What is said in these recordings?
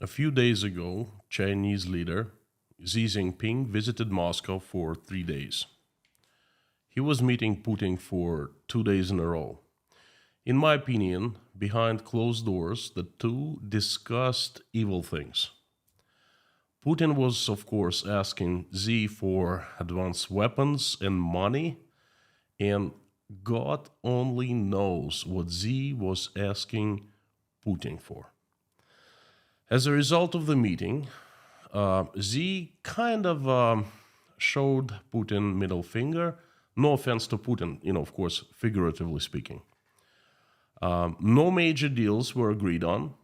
A few days ago, Chinese leader Xi Jinping visited Moscow for 3 days. He was meeting Putin for 2 days in a row. In my opinion, behind closed doors, the two discussed evil things. Putin was, of course, asking Xi for advanced weapons and money, and God only knows what Xi was asking Putin for. As a result of the meeting, Xi kind of showed Putin middle finger. No offense to Putin, of course, figuratively speaking. No major deals were agreed on.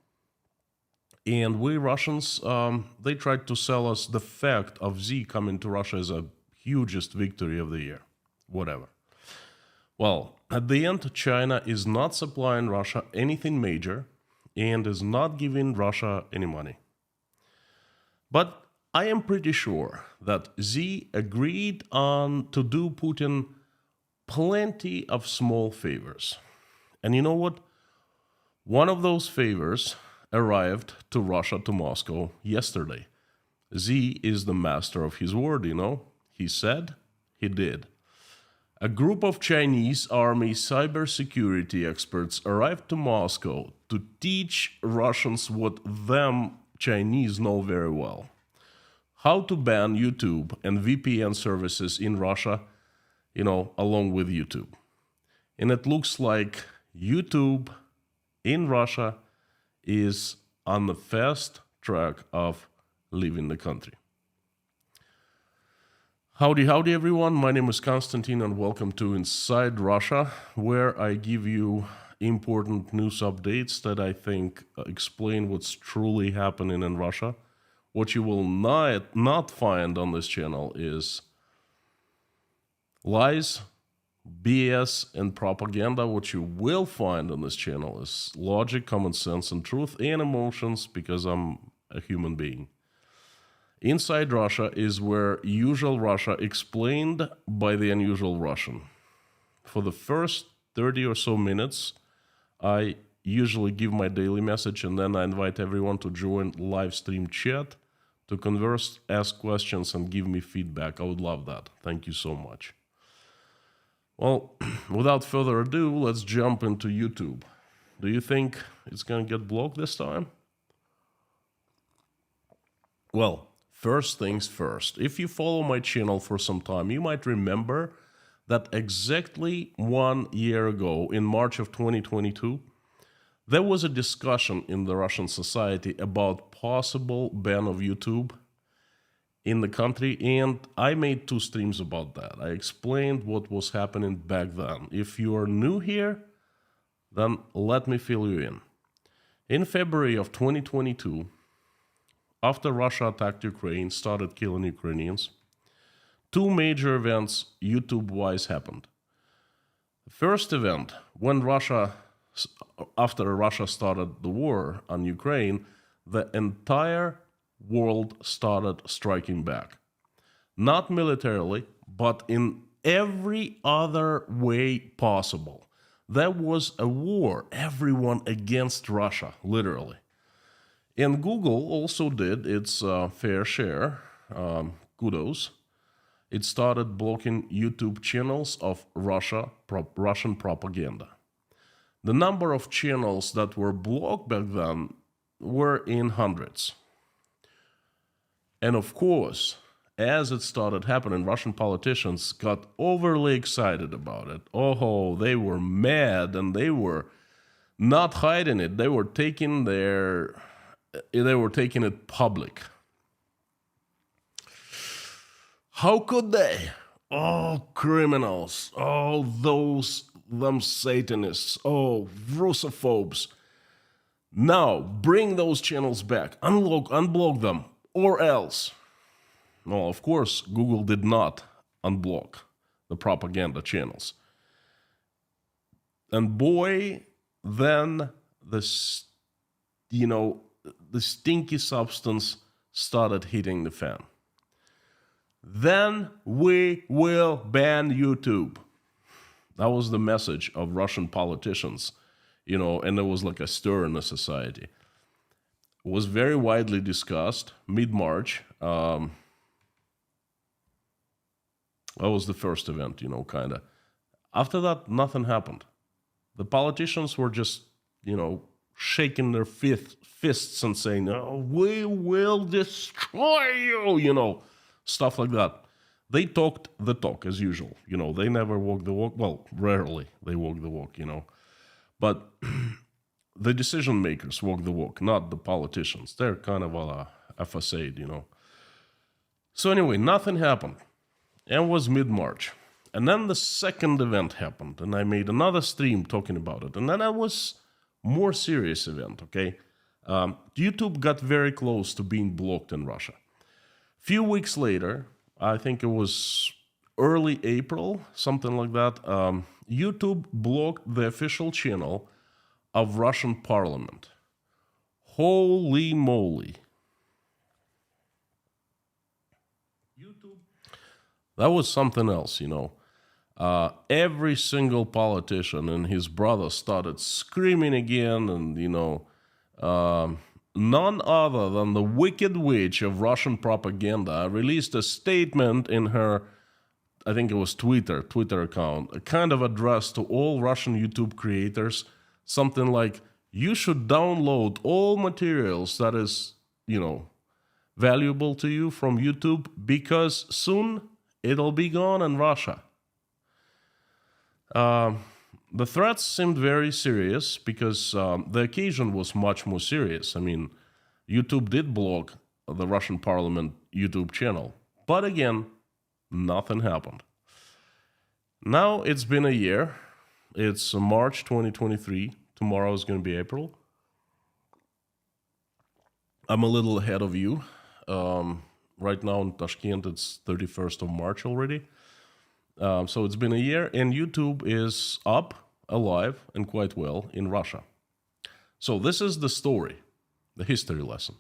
And we Russians, they tried to sell us the fact of Xi coming to Russia as a hugest victory of the year. Whatever. Well, at the end, China is not supplying Russia anything major and is not giving Russia any money. But I am pretty sure that Xi agreed on to do Putin plenty of small favors. And you know what? One of those favors arrived to Russia, to Moscow, yesterday. Xi is the master of his word, He said, he did. A group of Chinese army cybersecurity experts arrived to Moscow to teach Russians what them Chinese know very well. How to ban YouTube and VPN services in Russia, along with YouTube. And it looks like YouTube in Russia is on the fast track of leaving the country. Howdy, everyone. My name is Konstantin, and welcome to Inside Russia, where I give you important news updates that I think explain what's truly happening in Russia. What you will not find on this channel is lies, BS, and propaganda. What you will find on this channel is logic, common sense, and truth, and emotions, because I'm a human being. Inside Russia is where usual Russia explained by the unusual Russian. For the first 30 or so minutes, I usually give my daily message, and then I invite everyone to join live stream chat to converse, ask questions, and give me feedback. I would love that. Thank you so much. Well, without further ado, let's jump into YouTube. Do you think it's going to get blocked this time? Well, first things first. If you follow my channel for some time, you might remember that exactly 1 year ago, in March of 2022, there was a discussion in the Russian society about possible ban of YouTube in the country, and I made 2 streams about that. I explained what was happening back then. If you are new here, then let me fill you in. In February of 2022, after Russia attacked Ukraine, started killing Ukrainians, 2 major events YouTube-wise happened. The first event, after Russia started the war on Ukraine, the entire world started striking back. Not militarily, but in every other way possible. There was a war, everyone against Russia, literally. And Google also did its fair share, kudos. It started blocking YouTube channels of Russian propaganda. The number of channels that were blocked back then were in hundreds. And of course, as it started happening, Russian politicians got overly excited about it. Oh, they were mad, and they were not hiding it. They were taking it public. How could they? Oh, criminals. Oh, them Satanists. Oh, Russophobes. Now, bring those channels back. Unblock them. Or else. Well, of course, Google did not unblock the propaganda channels. And boy, then the stinky substance started hitting the fan. Then we will ban YouTube. That was the message of Russian politicians, and there was like a stir in the society. was very widely discussed mid-March. That was the first event, kind of. After that, nothing happened. The politicians were just, shaking their fists and saying, "Oh, we will destroy you," stuff like that. They talked the talk as usual. They never walk the walk. Well, rarely they walk the walk, But the decision makers walk the walk, not the politicians. They're kind of a facade, So anyway, nothing happened. And it was mid-March. And then the second event happened, and I made another stream talking about it. And then it was more serious event, okay? YouTube got very close to being blocked in Russia. Few weeks later, I think it was early April, something like that, YouTube blocked the official channel of Russian parliament. Holy moly. YouTube. That was something else, Every single politician and his brother started screaming again, and, none other than the Wicked Witch of Russian propaganda released a statement in her, I think it was Twitter account, a kind of address to all Russian YouTube creators, something like, you should download all materials that is, valuable to you from YouTube, because soon it'll be gone in Russia. The threats seemed very serious because the occasion was much more serious. I mean, YouTube did block the Russian parliament YouTube channel. But again, nothing happened. Now it's been a year. It's March 2023. Tomorrow is going to be April. I'm a little ahead of you. Right now in Tashkent, it's 31st of March already. So it's been a year, and YouTube is up, alive, and quite well in Russia. So this is the story, the history lesson.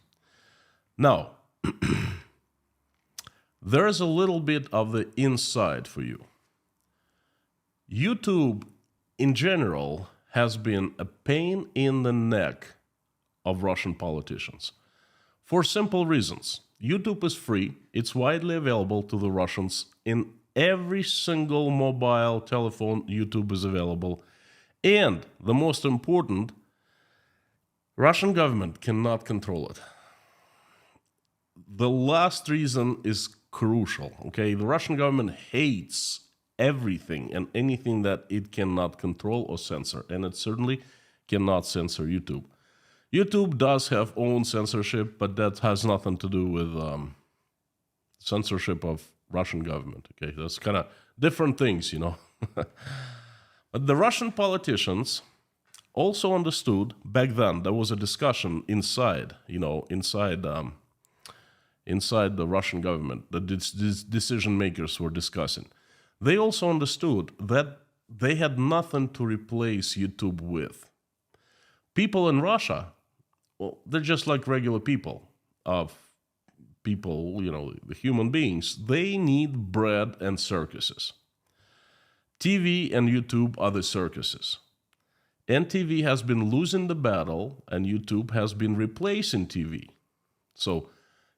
Now, there's a little bit of the inside for you. YouTube, in general, has been a pain in the neck of Russian politicians. For simple reasons. YouTube is free. It's widely available to the Russians. In every single mobile telephone, YouTube is available. And the most important, Russian government cannot control it. The last reason is crucial, okay? The Russian government hates everything and anything that it cannot control or censor. And it certainly cannot censor YouTube. YouTube does have own censorship, but that has nothing to do with censorship of Russian government. Okay, that's kind of different things, But the Russian politicians also understood back then. There was a discussion inside the Russian government. The decision makers were discussing. They also understood that they had nothing to replace YouTube with. People in Russia, well, they're just like regular people, the human beings. They need bread and circuses. TV and YouTube are the circuses. And TV has been losing the battle, and YouTube has been replacing TV. So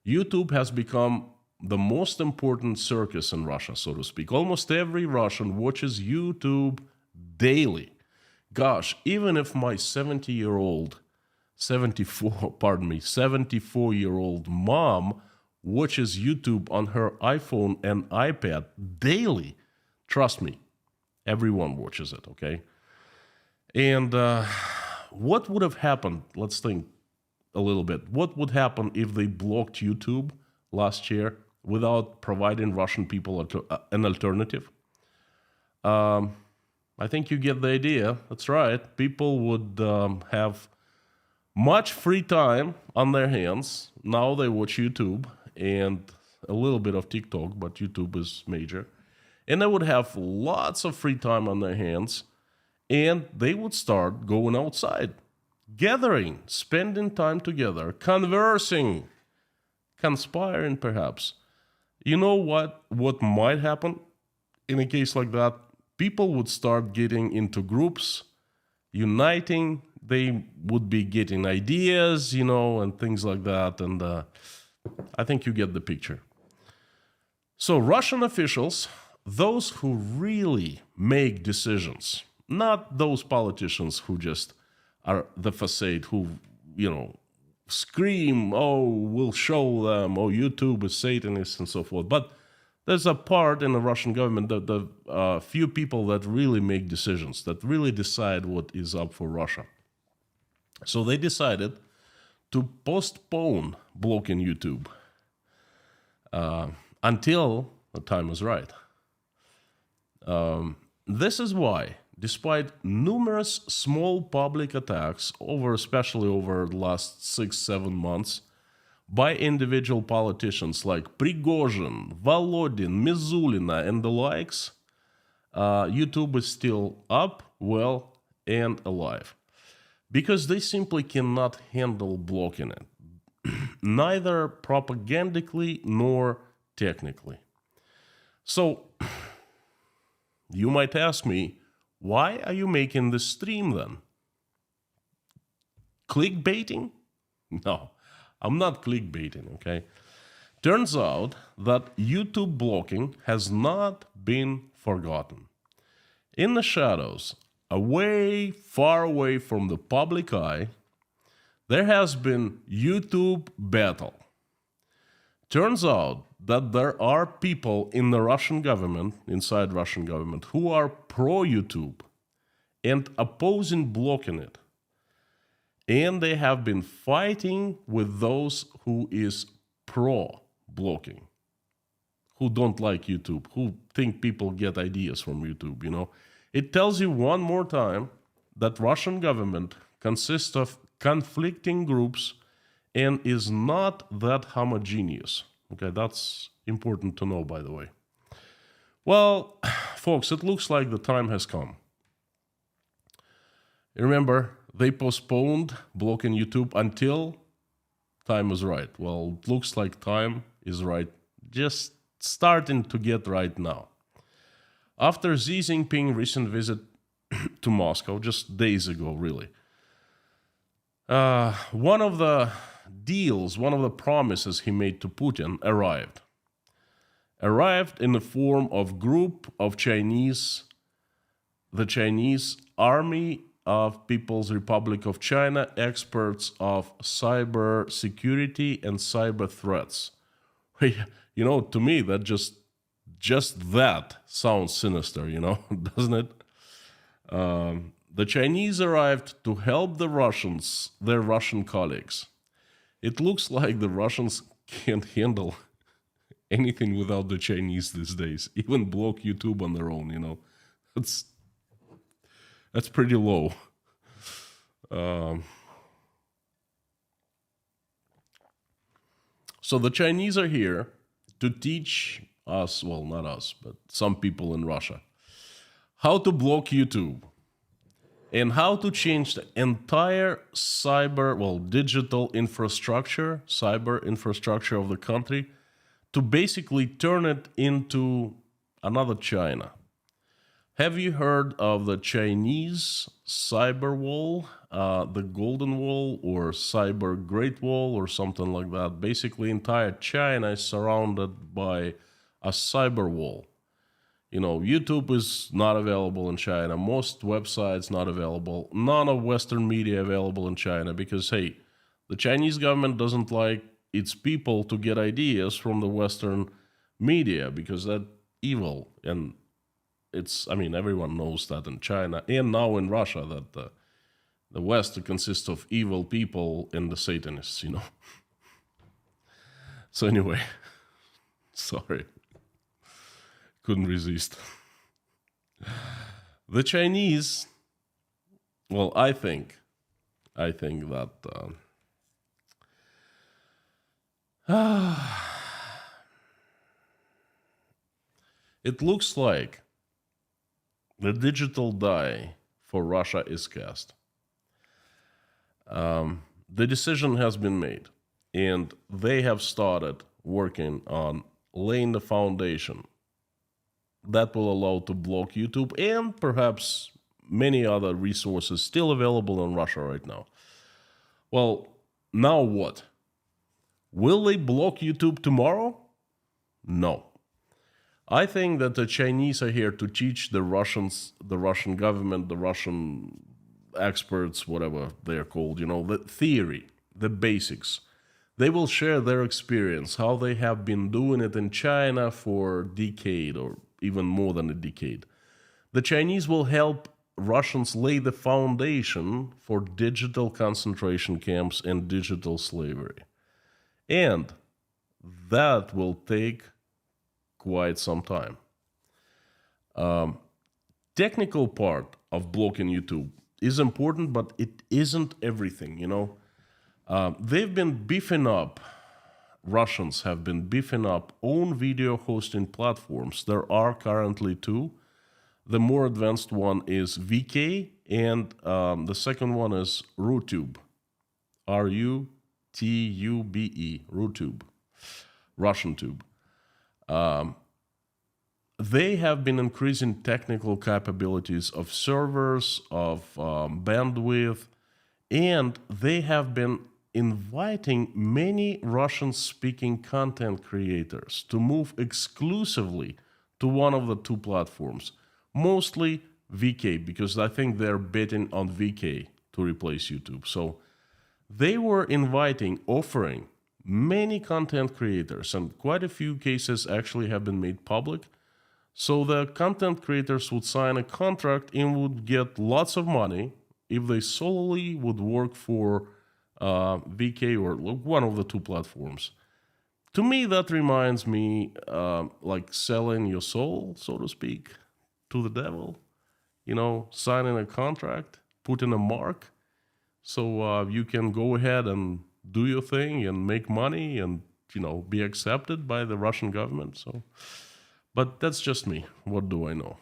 YouTube has become the most important circus in Russia, so to speak. Almost every Russian watches YouTube daily. Gosh, even if my 74-year-old mom watches YouTube on her iPhone and iPad daily, trust me, everyone watches it, okay? And what would have happened? Let's think a little bit. What would happen if they blocked YouTube last year without providing Russian people an alternative? I think you get the idea. That's right. People would have much free time on their hands. Now they watch YouTube and a little bit of TikTok, but YouTube is major. And they would have lots of free time on their hands, and they would start going outside, gathering, spending time together, conversing, conspiring perhaps. You know what might happen in a case like that? People would start getting into groups, uniting, they would be getting ideas, and things like that. And I think you get the picture. So Russian officials, those who really make decisions, not those politicians who just are the facade, who, scream, oh, we'll show them, oh, YouTube is Satanist and so forth. But there's a part in the Russian government, the few people that really make decisions, that really decide what is up for Russia. So they decided to postpone blocking YouTube until the time is right. This is why, despite numerous small public attacks, especially over the last 6-7 months, by individual politicians like Prigozhin, Volodin, Mizulina, and the likes, YouTube is still up, well, and alive. Because they simply cannot handle blocking it, neither propagandically nor technically. So, you might ask me, why are you making this stream then? Clickbaiting? No, I'm not clickbaiting, okay? Turns out that YouTube blocking has not been forgotten. In the shadows, far away from the public eye, there has been YouTube battle. Turns out that there are people in the Russian government, inside Russian government, who are pro-YouTube and opposing blocking it. And they have been fighting with those who is pro-blocking, who don't like YouTube, who think people get ideas from YouTube, It tells you one more time that Russian government consists of conflicting groups and is not that homogeneous. Okay, that's important to know, by the way. Well, folks, it looks like the time has come. Remember, they postponed blocking YouTube until time is right. Well, it looks like time is right, just starting to get right now. After Xi Jinping's recent visit to Moscow, just days ago, really, one of the promises he made to Putin arrived in the form of group of the Chinese Army of People's Republic of China, experts of cyber security and cyber threats. To me, that just that sounds sinister, doesn't it? The Chinese arrived to help their Russian colleagues. It looks like the Russians can't handle anything without the Chinese these days, even block YouTube on their own, That's pretty low. So the Chinese are here to teach us, well, not us, but some people in Russia, how to block YouTube and how to change the entire digital infrastructure, cyber infrastructure of the country to basically turn it into another China. Have you heard of the Chinese cyber wall, the Golden Wall or cyber Great Wall or something like that? Basically, entire China is surrounded by a cyber wall. YouTube is not available in China. Most websites not available. None of Western media available in China because, hey, the Chinese government doesn't like its people to get ideas from the Western media because that's evil. And everyone knows that in China and now in Russia that the West consists of evil people and the Satanists, So anyway, sorry. Couldn't resist. The Chinese, well, I think that it looks like the digital die for Russia is cast. The decision has been made, and they have started working on laying the foundation that will allow to block YouTube and perhaps many other resources still available in Russia right now. Well, now what? Will they block YouTube tomorrow? No. I think that the Chinese are here to teach the Russians, the Russian government, the Russian experts, whatever they're called, the theory, the basics. They will share their experience, how they have been doing it in China for a decade or even more than a decade. The Chinese will help Russians lay the foundation for digital concentration camps and digital slavery. And that will take quite some time. Technical part of blocking YouTube is important, but it isn't everything, they've been beefing up, Russians have been beefing up own video hosting platforms. There are currently two. The more advanced one is VK, and the second one is RuTube. RuTube, RuTube, Russian tube. They have been increasing technical capabilities of servers, of bandwidth, and they have been inviting many Russian-speaking content creators to move exclusively to one of the two platforms, mostly VK, because I think they're betting on VK to replace YouTube. So they were offering many content creators, and quite a few cases actually have been made public. So the content creators would sign a contract and would get lots of money if they solely would work for VK or one of the two platforms. To me, that reminds me like selling your soul, so to speak, to the devil. Signing a contract, putting a mark, so you can go ahead and do your thing and make money and, be accepted by the Russian government. So, but that's just me. What do I know?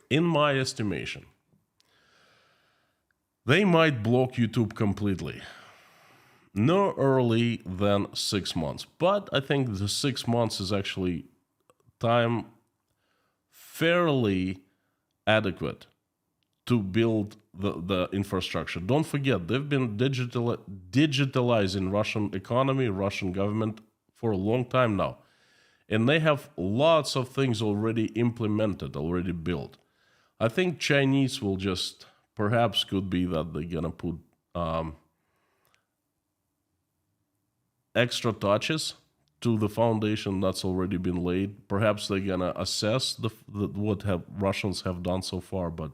In my estimation, they might block YouTube completely. No early than 6 months. But I think the 6 months is actually time fairly adequate to build the infrastructure. Don't forget, they've been digitalizing Russian economy, Russian government for a long time now. And they have lots of things already implemented, already built. I think Chinese will just, perhaps could be that they're going to put extra touches to the foundation that's already been laid. Perhaps they're going to assess what Russians have done so far, but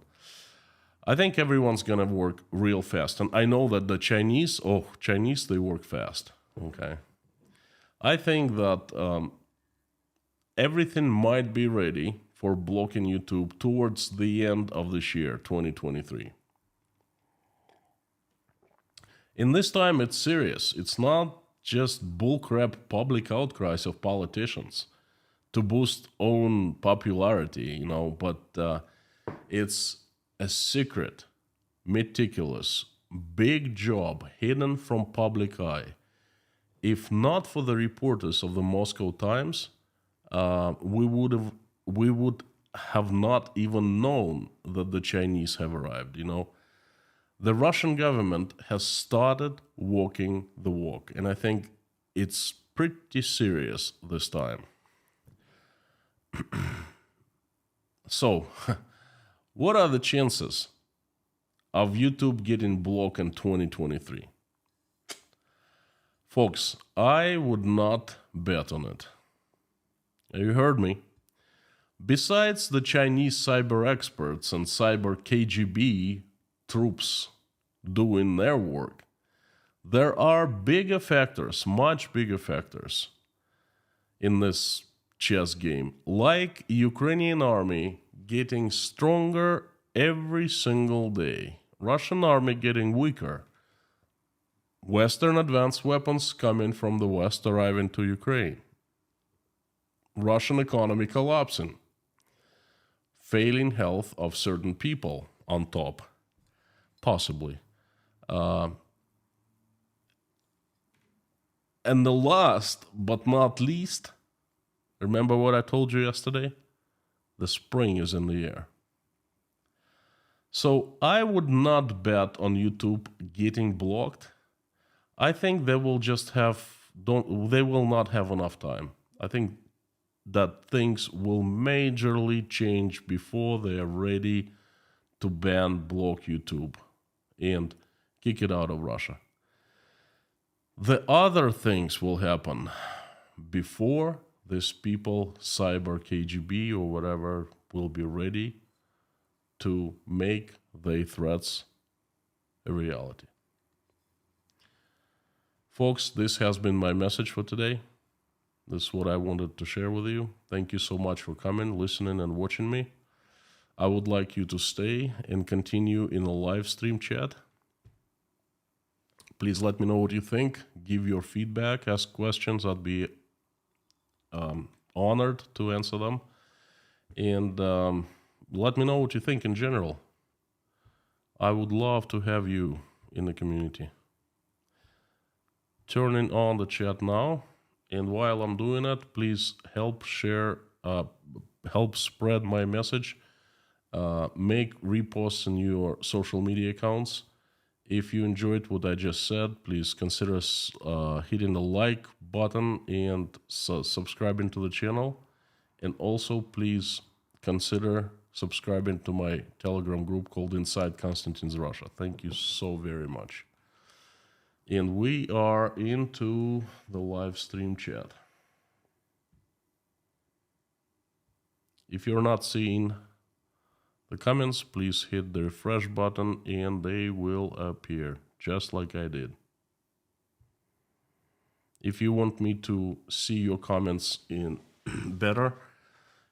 I think everyone's going to work real fast. And I know that the Chinese, they work fast. Okay. I think that everything might be ready for blocking YouTube towards the end of this year, 2023. In this time, it's serious. It's not just bullcrap public outcries of politicians to boost own popularity, but it's a secret, meticulous, big job hidden from public eye. If not for the reporters of the Moscow Times, we would have not even known that the Chinese have arrived. The Russian government has started walking the walk, and I think it's pretty serious this time. So, what are the chances of YouTube getting blocked in 2023? Folks, I would not bet on it. You heard me. Besides the Chinese cyber experts and cyber KGB troops doing their work, there are bigger factors, much bigger factors in this chess game, like Ukrainian army getting stronger every single day, Russian army getting weaker, Western advanced weapons coming from the West arriving to Ukraine, Russian economy collapsing, failing health of certain people on top, possibly. And the last but not least, remember what I told you yesterday? The spring is in the air. So I would not bet on YouTube getting blocked. I think they will just have don't they will not have enough time. I think that things will majorly change before they are ready to block YouTube and kick it out of Russia. The other things will happen before these people, cyber KGB or whatever, will be ready to make their threats a reality. Folks, this has been my message for today. This is what I wanted to share with you. Thank you so much for coming, listening, and watching me. I would like you to stay and continue in a live stream chat. Please let me know what you think. Give your feedback, ask questions. I'd be honored to answer them. And let me know what you think in general. I would love to have you in the community. Turning on the chat now. And while I'm doing it, please help share, help spread my message. Make reposts in your social media accounts. If you enjoyed what I just said, please consider hitting the like button and subscribing to the channel. And also, please consider subscribing to my Telegram group called Inside Konstantin's Russia. Thank you so very much. And we are into the live stream chat. If you're not seeing the comments, please hit the refresh button and they will appear, just like I did. If you want me to see your comments in better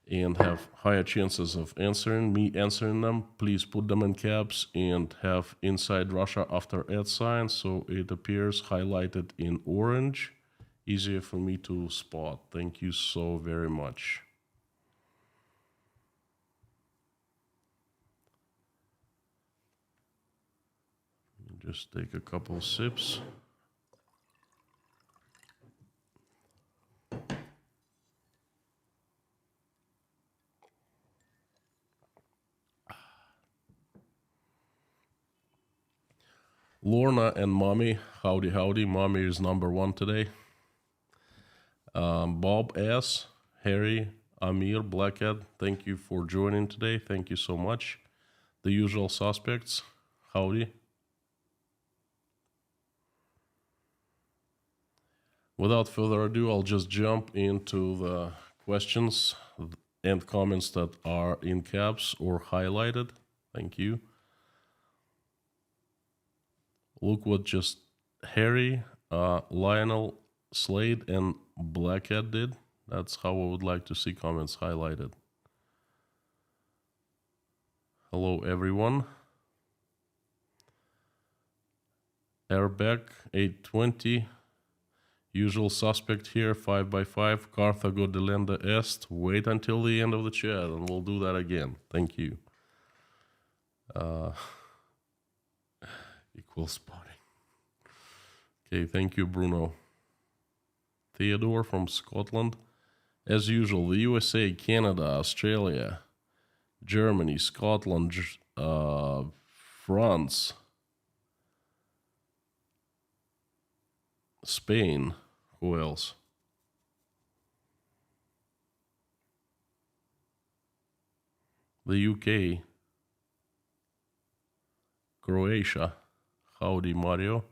and have higher chances of answering them, please put them in caps and have Inside Russia after @ so it appears highlighted in orange. Easier for me to spot. Thank you so very much. Just take a couple sips. Lorna and Mommy, howdy, howdy. Mommy is number one today. Bob S., Harry, Amir, Blackhead, thank you for joining today. Thank you so much. The usual suspects, howdy. Without further ado, I'll just jump into the questions and comments that are in caps or highlighted. Thank you. Look what just Harry, Lionel, Slade, and Blackhead did. That's how I would like to see comments highlighted. Hello, everyone. Airback 820. Usual suspect here, 5x5. Carthago de Lenda Est. Wait until the end of the chat and we'll do that again. Thank you. Equal spotting. Okay, thank you, Bruno. Theodore from Scotland. As usual, the USA, Canada, Australia, Germany, Scotland, France, Spain. Who else? The UK, Croatia. Howdy, Mario.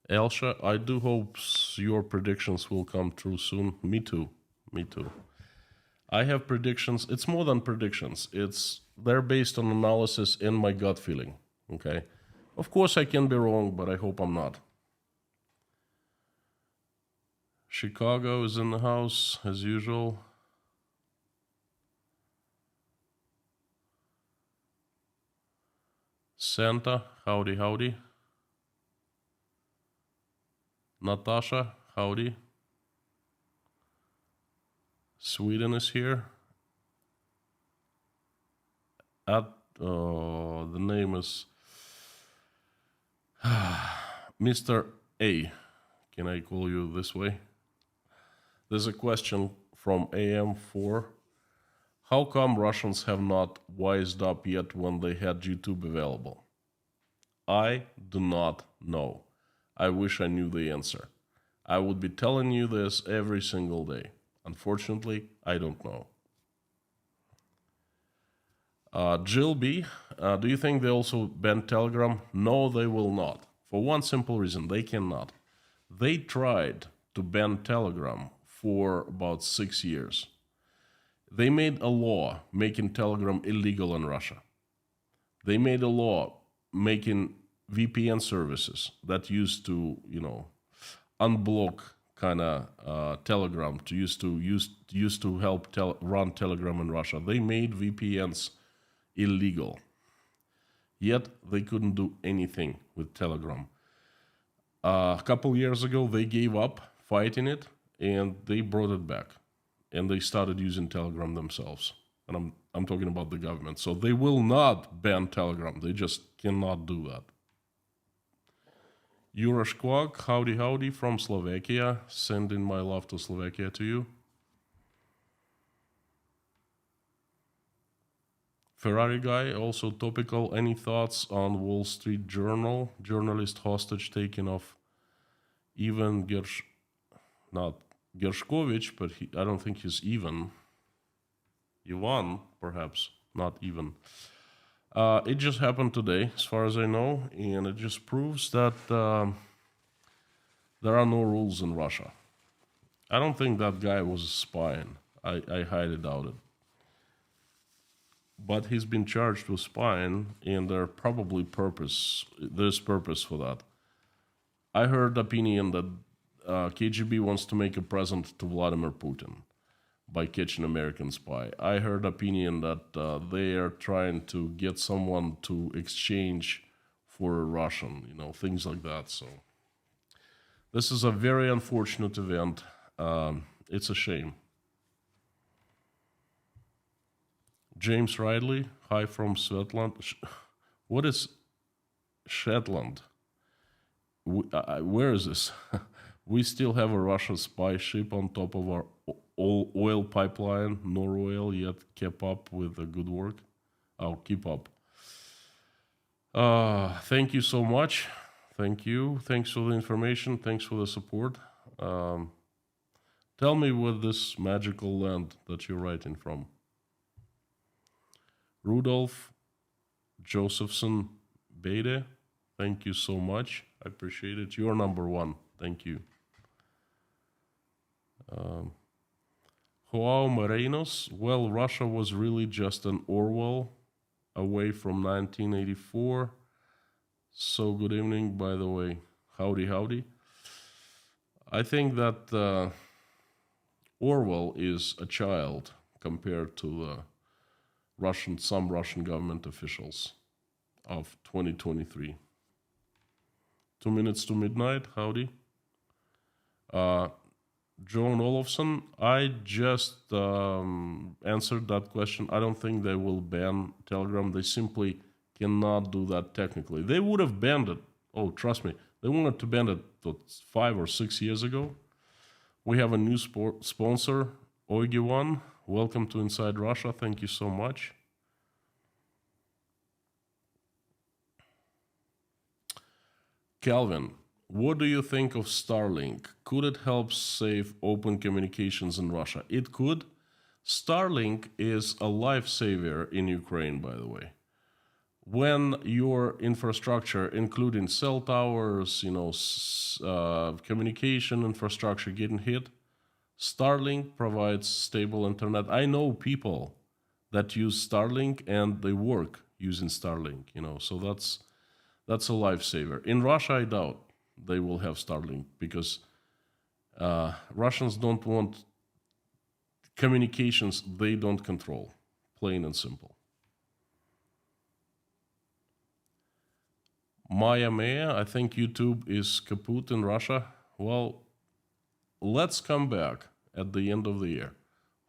Elsha, I do hope your predictions will come true soon. Me too. Me too. I have predictions. It's more than predictions. They're based on analysis and my gut feeling. Okay. Of course I can be wrong, but I hope I'm not. Chicago is in the house as usual. Santa, howdy, howdy. Natasha, howdy. Sweden is here. The name is Mr. A. Can I call you this way? There's a question from AM4. How come Russians have not wised up yet when they had YouTube available? I do not know. I wish I knew the answer. I would be telling you this every single day. Unfortunately, I don't know. Jill B, do you think they also ban Telegram? No, they will not. For one simple reason, they cannot. They tried to ban Telegram for about 6 years. They made a law making Telegram illegal in Russia. They made a law making VPN services that used to, unblock kind of Telegram to used to help run Telegram in Russia. They made VPNs illegal. Yet they couldn't do anything with Telegram. A couple years ago, they gave up fighting it and they brought it back. And they started using Telegram themselves. And I'm talking about the government. So they will not ban Telegram. They just cannot do that. Juraš Kvak, howdy from Slovakia. Sending my love to Slovakia to you. Ferrari guy, also topical. Any thoughts on Wall Street Journal? Journalist hostage taken of Ivan not Gershkovich, but I don't think he's Ivan. Ivan, perhaps, not even. It just happened today, as far as I know, and it just proves that there are no rules in Russia. I don't think that guy was spying. I highly doubt it. But he's been charged with spying, and there's purpose for that. I heard opinion that KGB wants to make a present to Vladimir Putin by catching American spy. I heard opinion that they are trying to get someone to exchange for a Russian, things like that. So this is a very unfortunate event. It's a shame. James Ridley, hi from Shetland. What is Shetland? Where is this? We still have a Russian spy ship on top of our oil pipeline. No oil yet kept up with the good work. I'll keep up. Thank you so much. Thank you. Thanks for the information. Thanks for the support. Tell me what this magical land that you're writing from. Rudolph Josephson Bede, thank you so much. I appreciate it. You're number one. Thank you. Joao Morenos, well, Russia was really just an Orwell away from 1984. So good evening, by the way. Howdy. I think that Orwell is a child compared to some Russian government officials of 2023. 2 minutes to midnight, howdy. Joan Olofsson, I just answered that question. I don't think they will ban Telegram. They simply cannot do that technically. They would have banned it. Oh, trust me. They wanted to ban it 5 or 6 years ago. We have a new sponsor, Oigi1. Welcome to Inside Russia. Thank you so much. Calvin, what do you think of Starlink? Could it help save open communications in Russia? It could. Starlink is a lifesaver in Ukraine, by the way. When your infrastructure, including cell towers, communication infrastructure getting hit, Starlink provides stable internet. I know people that use Starlink and they work using Starlink, so that's a lifesaver. In Russia, I doubt they will have Starlink because Russians don't want communications they don't control, plain and simple. Maya Maya, I think YouTube is kaput in Russia. Well, let's come back at the end of the year.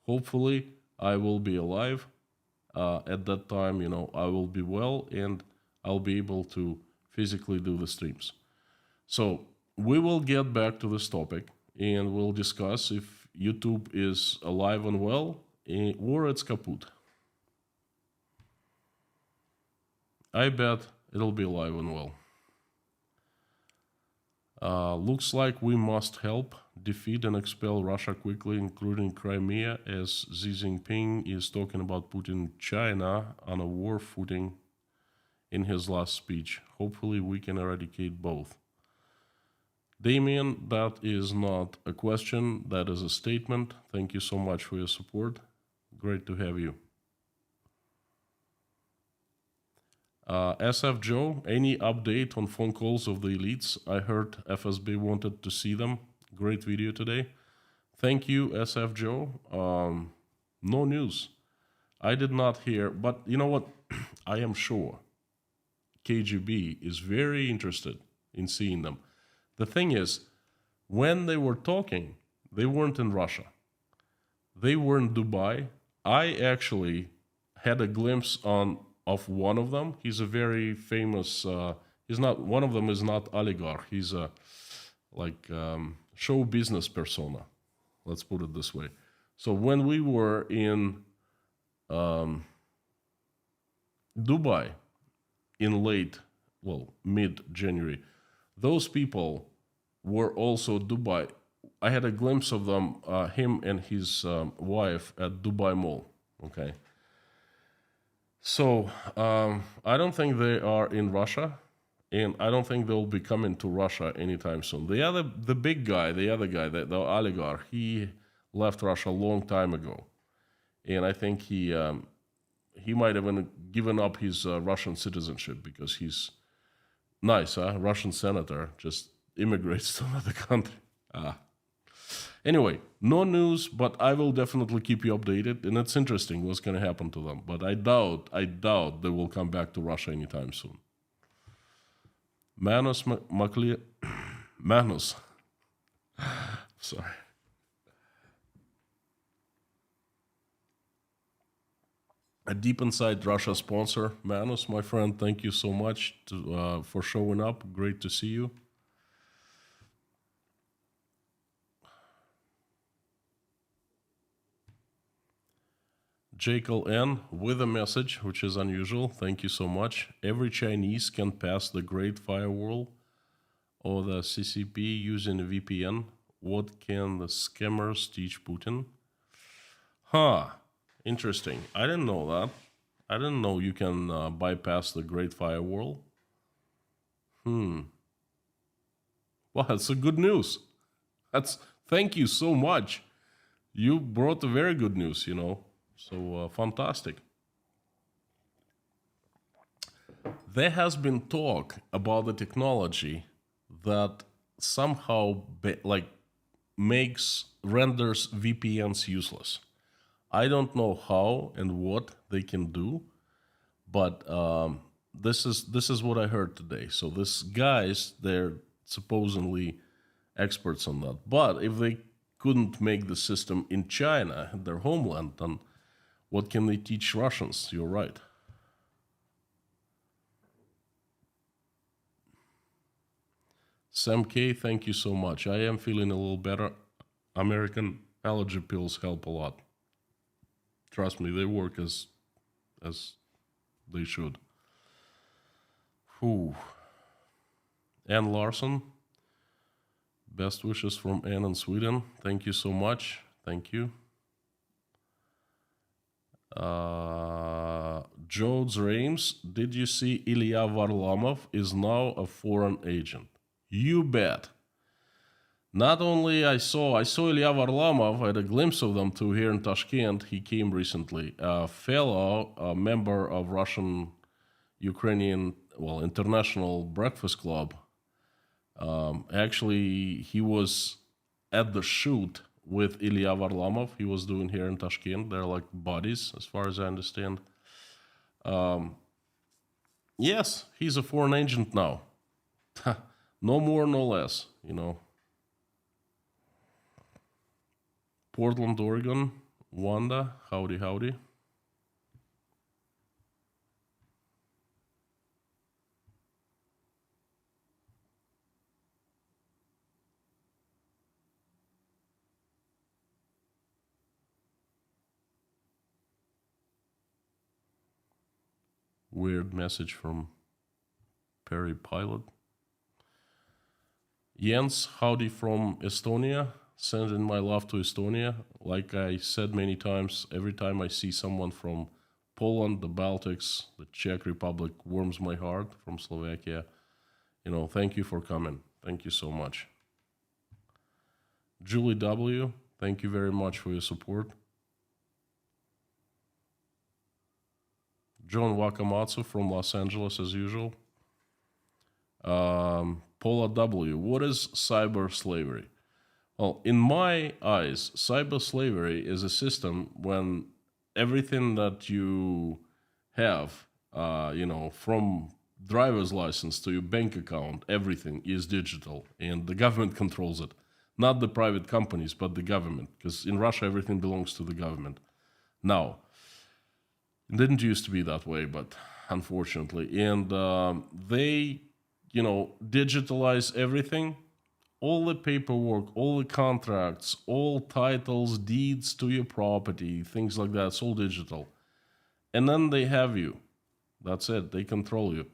Hopefully, I will be alive. At that time, I will be well and I'll be able to physically do the streams. So we will get back to this topic and we'll discuss if YouTube is alive and well or it's kaput. I bet it'll be alive and well. Looks like we must help defeat and expel Russia quickly, including Crimea, as Xi Jinping is talking about putting China on a war footing in his last speech. Hopefully, we can eradicate both. Damien, that is not a question, that is a statement. Thank you so much for your support. Great to have you. SF Joe, any update on phone calls of the elites? I heard FSB wanted to see them. Great video today. Thank you, SF Joe. No news. I did not hear, but you know what? I am sure KGB is very interested in seeing them. The thing is, when they were talking, they weren't in Russia. They were in Dubai. I actually had a glimpse of one of them. He's a very famous. He's not one of them. Is not oligarch. He's a show business persona. Let's put it this way. So when we were in Dubai in mid-January, those people were also Dubai. I had a glimpse of them, him and his wife at Dubai Mall. Okay. So I don't think they are in Russia, and I don't think they'll be coming to Russia anytime soon. The other guy, the oligarch, he left Russia a long time ago, and I think he might have even given up his Russian citizenship because he's nice, Russian senator just immigrates to another country. Anyway, no news, but I will definitely keep you updated, and it's interesting what's going to happen to them. But I doubt they will come back to Russia anytime soon. Manos. Sorry. A deep inside Russia sponsor, Manos, my friend. Thank you so much for showing up. Great to see you. Jekyll N with a message, which is unusual. Thank you so much. Every Chinese can pass the Great Firewall or the CCP using a VPN. What can the scammers teach Putin? Interesting. I didn't know that. I didn't know you can bypass the Great Firewall. Well, that's a good news. Thank you so much. You brought the very good news, So fantastic. There has been talk about the technology that somehow renders VPNs useless. I don't know how and what they can do, but this is what I heard today. So these guys, they're supposedly experts on that. But if they couldn't make the system in China, their homeland, then what can they teach Russians? You're right. Sam K, thank you so much. I am feeling a little better. American allergy pills help a lot. Trust me, they work as they should. Ann Larson, best wishes from Ann in Sweden. Thank you so much. Thank you. Jodes Reims, did you see Ilya Varlamov is now a foreign agent? You bet. Not only I saw Ilya Varlamov, I had a glimpse of them too here in Tashkent. He came recently. A member of Russian-Ukrainian, International Breakfast Club. Actually, he was at the shoot with Ilya Varlamov. He was doing here in Tashkent. They're like buddies, as far as I understand. Yes, he's a foreign agent now. No more, no less, Portland, Oregon, Wanda, howdy. Weird message from Perry Pilot. Jens, howdy from Estonia. Sending my love to Estonia. Like I said many times, every time I see someone from Poland, the Baltics, the Czech Republic, warms my heart. From Slovakia. Thank you for coming. Thank you so much. Julie W., thank you very much for your support. John Wakamatsu from Los Angeles, as usual. Paula W., what is cyber slavery? Well, in my eyes, cyber slavery is a system when everything that you have, from driver's license to your bank account, everything is digital, and the government controls it. Not the private companies, but the government, because in Russia, everything belongs to the government. Now, it didn't used to be that way, but unfortunately. And they, digitalize everything, all the paperwork, all the contracts, all titles, deeds to your property, things like that. It's all digital. And then they have you. That's it. They control you.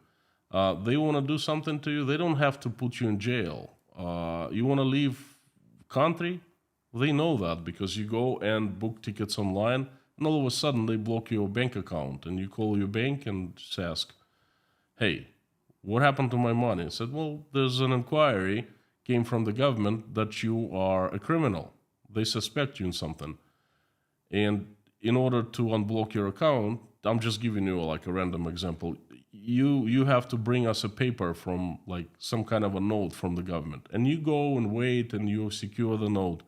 They want to do something to you. They don't have to put you in jail. You want to leave country? They know that because you go and book tickets online, and all of a sudden they block your bank account, and you call your bank and just ask, hey, what happened to my money? I said, well, there's an inquiry came from the government that you are a criminal. They suspect you in something. And in order to unblock your account, I'm just giving you like a random example. You have to bring us a paper from like some kind of a note from the government. And you go and wait and you secure the note.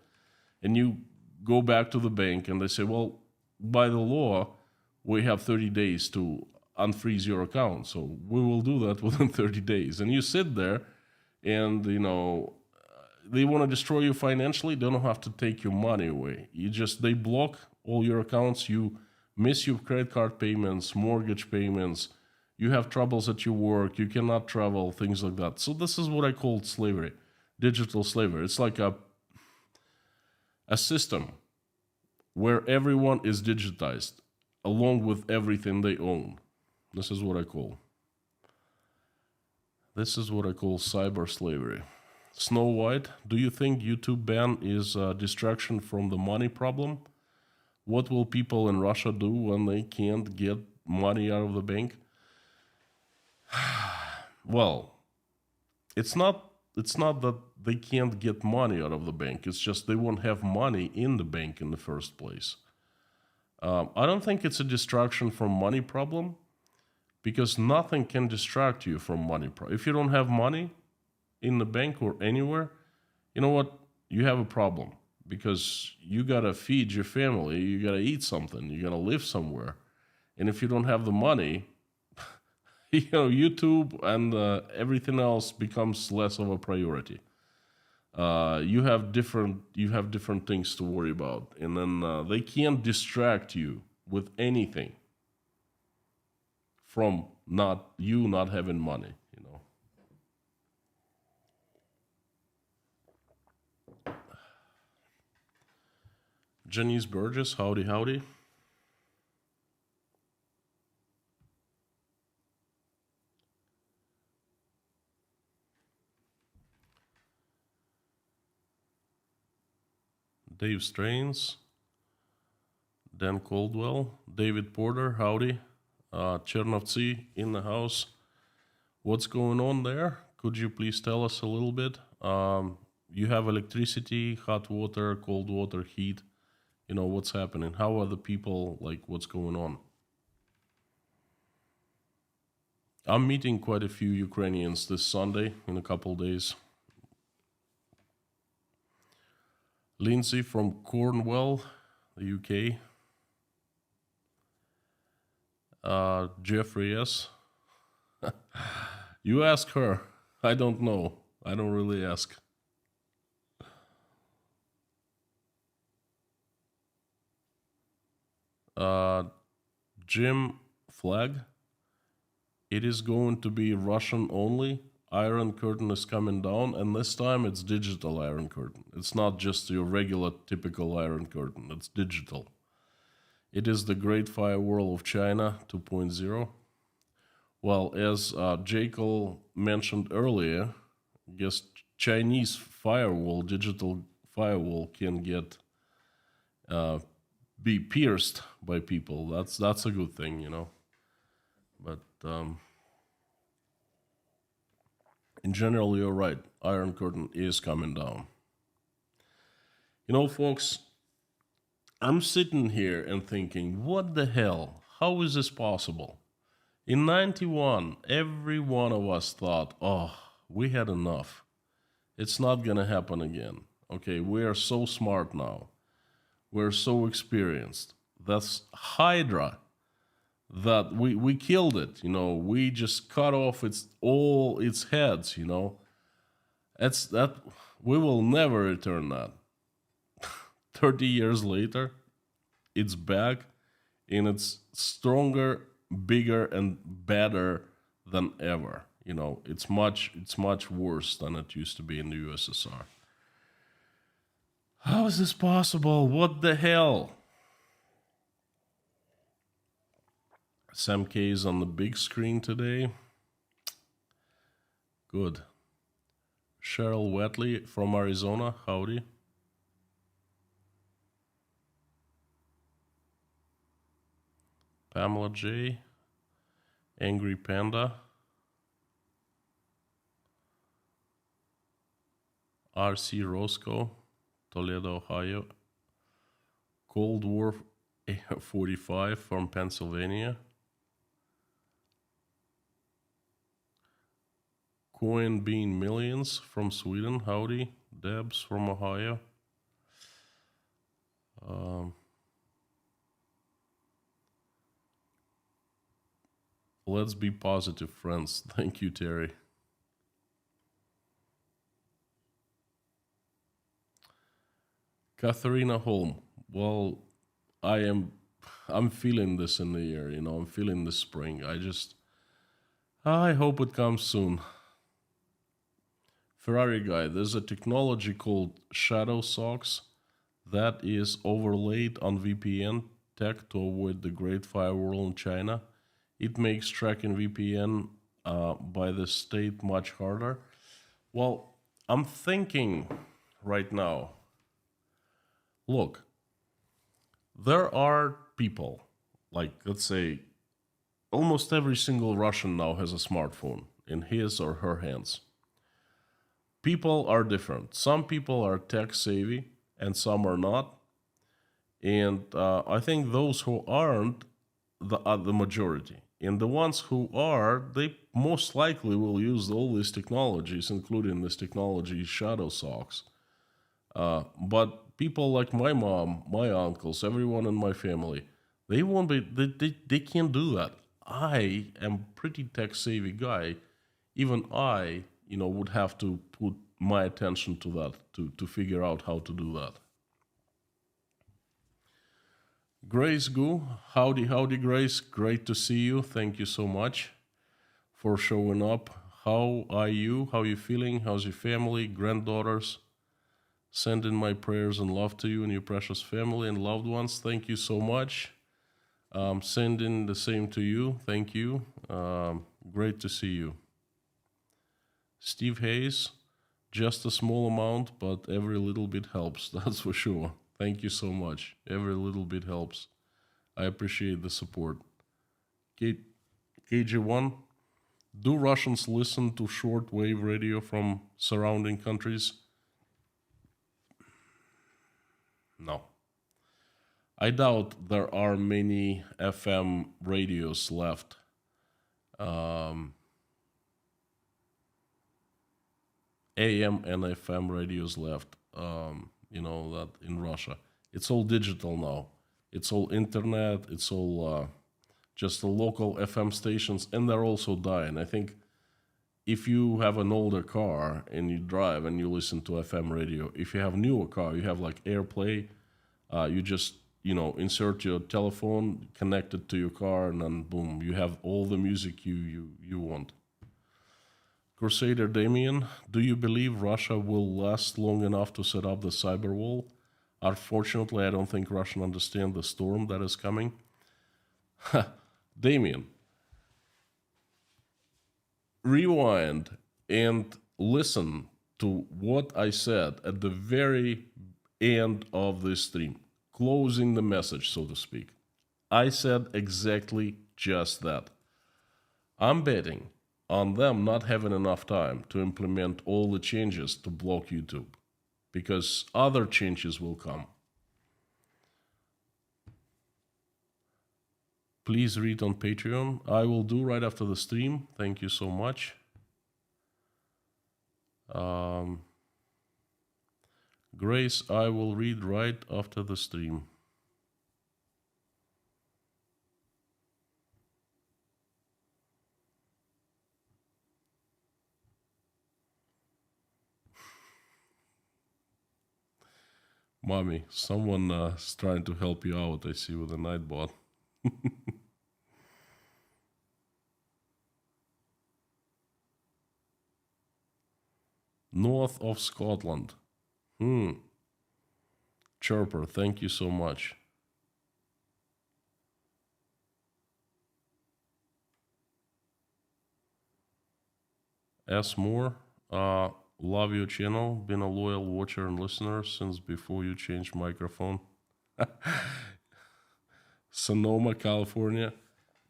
And you go back to the bank and they say, well, by the law, we have 30 days to unfreeze your account. So we will do that within 30 days. And you sit there and, they want to destroy you financially. They don't have to take your money away. They block all your accounts. You miss your credit card payments, mortgage payments. You have troubles at your work. You cannot travel, things like that. So this is what I call slavery, digital slavery. It's like a system where everyone is digitized along with everything they own. This is what I call cyber slavery. Snow White, do you think YouTube ban is a distraction from the money problem? What will people in Russia do when they can't get money out of the bank? Well, it's not that they can't get money out of the bank. It's just they won't have money in the bank in the first place. I don't think it's a distraction from money problem, because nothing can distract you from money problem. If you don't have money in the bank or anywhere, you know what? You have a problem, because you gotta feed your family, you gotta eat something, you gotta live somewhere. And if you don't have the money, YouTube and everything else becomes less of a priority. You have different things to worry about, and then they can't distract you with anything from not having money. Janice Burgess, howdy. Dave Strains, Dan Caldwell, David Porter, howdy. Chernovtsi in the house. What's going on there? Could you please tell us a little bit? You have electricity, hot water, cold water, heat. What's happening? How are the people, what's going on? I'm meeting quite a few Ukrainians this Sunday in a couple days. Lindsay from Cornwall, the UK. Jeffrey S. You ask her. I don't know. I don't really ask. Jim Flag. It is going to be Russian only. Iron Curtain is coming down, and this time it's digital Iron Curtain. It's not just your regular, typical Iron Curtain. It's digital. It is the Great Firewall of China 2.0. Well, as Jekyll mentioned earlier, I guess Chinese firewall, digital firewall, can get uh, be pierced by people. That's a good thing, you know. But in general, you're right. Iron Curtain is coming down. You know, folks, I'm sitting here and thinking, what the hell? How is this possible? In 91, every one of us thought, oh, we had enough. It's not gonna happen again. Okay, we are so smart now. We're so experienced. That's Hydra. That we killed it, you know. We just cut off its heads, you know. That's that we will never return that. 30 years later, it's back and it's stronger, bigger and better than ever. You know, it's much worse than it used to be in the USSR. How is this possible? What the hell? Sam K is on the big screen today. Good. Cheryl Wetley from Arizona. Howdy. Pamela J. Angry Panda. RC Roscoe. Toledo, Ohio. Cold War 45 from Pennsylvania. Coin Bean Millions from Sweden. Howdy. Debs from Ohio. Let's be positive, friends. Thank you, Terry. Katharina Holm. Well, I am. I'm feeling this in the air. You know, I'm feeling the spring. I hope it comes soon. Ferrari guy. There's a technology called Shadow Socks that is overlaid on VPN tech to avoid the Great Firewall in China. It makes tracking VPN by the state much harder. Well, I'm thinking right now, look, there are people, like, let's say, almost every single Russian now has a smartphone in his or her hands. People are different. Some people are tech savvy and some are not. And I think those who aren't are the majority. And the ones who are, they most likely will use all these technologies, including this technology, Shadow Socks. But people like my mom, my uncles, everyone in my family, they won't be, they can't do that. I am pretty tech savvy guy. Even I, you know, would have to put my attention to that to figure out how to do that. Grace Gu, howdy, Grace. Great to see you. Thank you so much for showing up. How are you? How are you feeling? How's your family, granddaughters? Sending my prayers and love to you and your precious family and loved ones. Thank you so much. Sending the same to you. Thank you. Great to see you. Steve Hayes, just a small amount, but every little bit helps. That's for sure. Thank you so much. Every little bit helps. I appreciate the support. KG1, do Russians listen to shortwave radio from surrounding countries? No. I doubt there are many FM radios left. AM and FM radios left, that in Russia. It's all digital now. It's all internet. It's all just the local FM stations, and they're also dying. I think if you have an older car and you drive and you listen to FM radio, if you have a newer car, you have like AirPlay, you just, insert your telephone, connect it to your car, and then boom, you have all the music you want. Crusader Damien, do you believe Russia will last long enough to set up the cyber wall? Unfortunately, I don't think Russia understands the storm that is coming. Damien, rewind and listen to what I said at the very end of this stream, closing the message, so to speak. I said exactly just that. I'm betting on them not having enough time to implement all the changes to block YouTube, because other changes will come. Please read on Patreon. I will do right after the stream. Thank you so much. Grace, I will read right after the stream. Mommy, someone is trying to help you out, I see, with a Nightbot. North of Scotland. Chirper, thank you so much. S. Moore, love your channel. Been a loyal watcher and listener since before you changed microphone. Sonoma, California.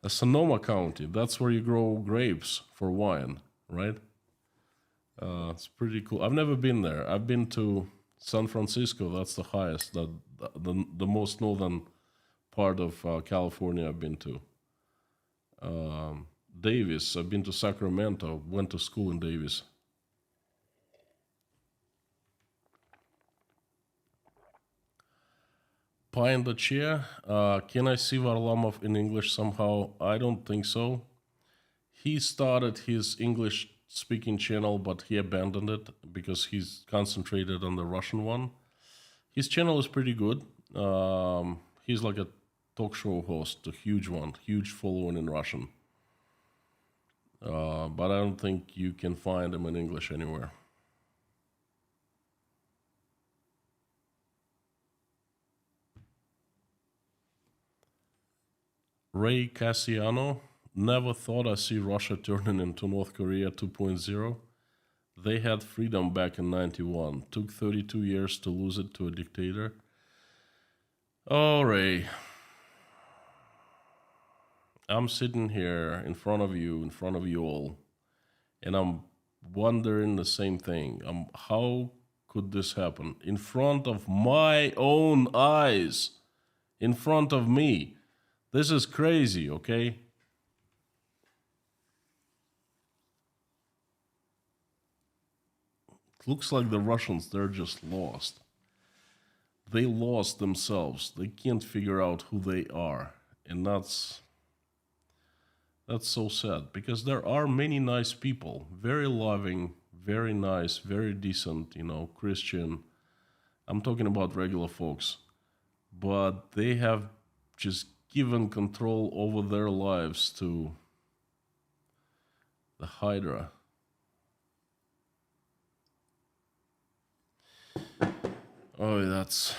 Sonoma County, that's where you grow grapes for wine, right? It's pretty cool. I've never been there. I've been to San Francisco. That's the highest, the most northern part of California I've been to. Davis, I've been to Sacramento. Went to school in Davis. Pie in the chair. Can I see Varlamov in English somehow? I don't think so. He started his English speaking channel, but he abandoned it because he's concentrated on the Russian one. His channel is pretty good. He's like a talk show host, a huge one, huge following in Russian. But I don't think you can find him in English anywhere. Ray Cassiano, never thought I'd see Russia turning into North Korea 2.0. They had freedom back in 91. Took 32 years to lose it to a dictator. Oh, Ray. I'm sitting here in front of you all, and I'm wondering the same thing. How could this happen? In front of my own eyes. In front of me. This is crazy, okay? It looks like the Russians, they're just lost. They lost themselves. They can't figure out who they are. And that's so sad, because there are many nice people, very loving, very nice, very decent, Christian. I'm talking about regular folks. But they have just given control over their lives to the Hydra. Oh, that's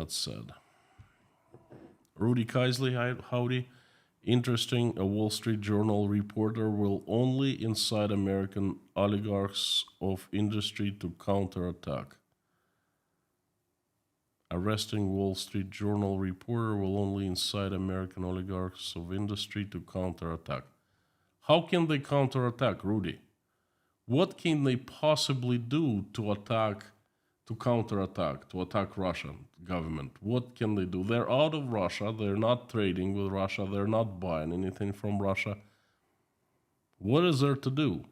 sad. Rudy Keisley, howdy. Interesting, a Wall Street Journal reporter will only incite American oligarchs of industry to counterattack. Arresting Wall Street Journal reporter will only incite American oligarchs of industry to counterattack. How can they counterattack, Rudy? What can they possibly do to attack, to counterattack, to attack Russian government? What can they do? They're out of Russia. They're not trading with Russia. They're not buying anything from Russia. What is there to do?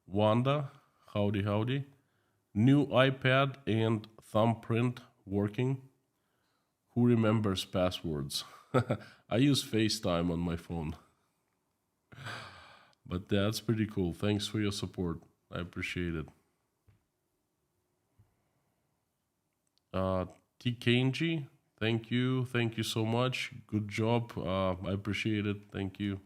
Wanda, howdy. New iPad and thumbprint working. Who remembers passwords? I use FaceTime on my phone. But that's pretty cool. Thanks for your support. I appreciate it. TKNG, thank you. Thank you so much. Good job. I appreciate it. Thank you.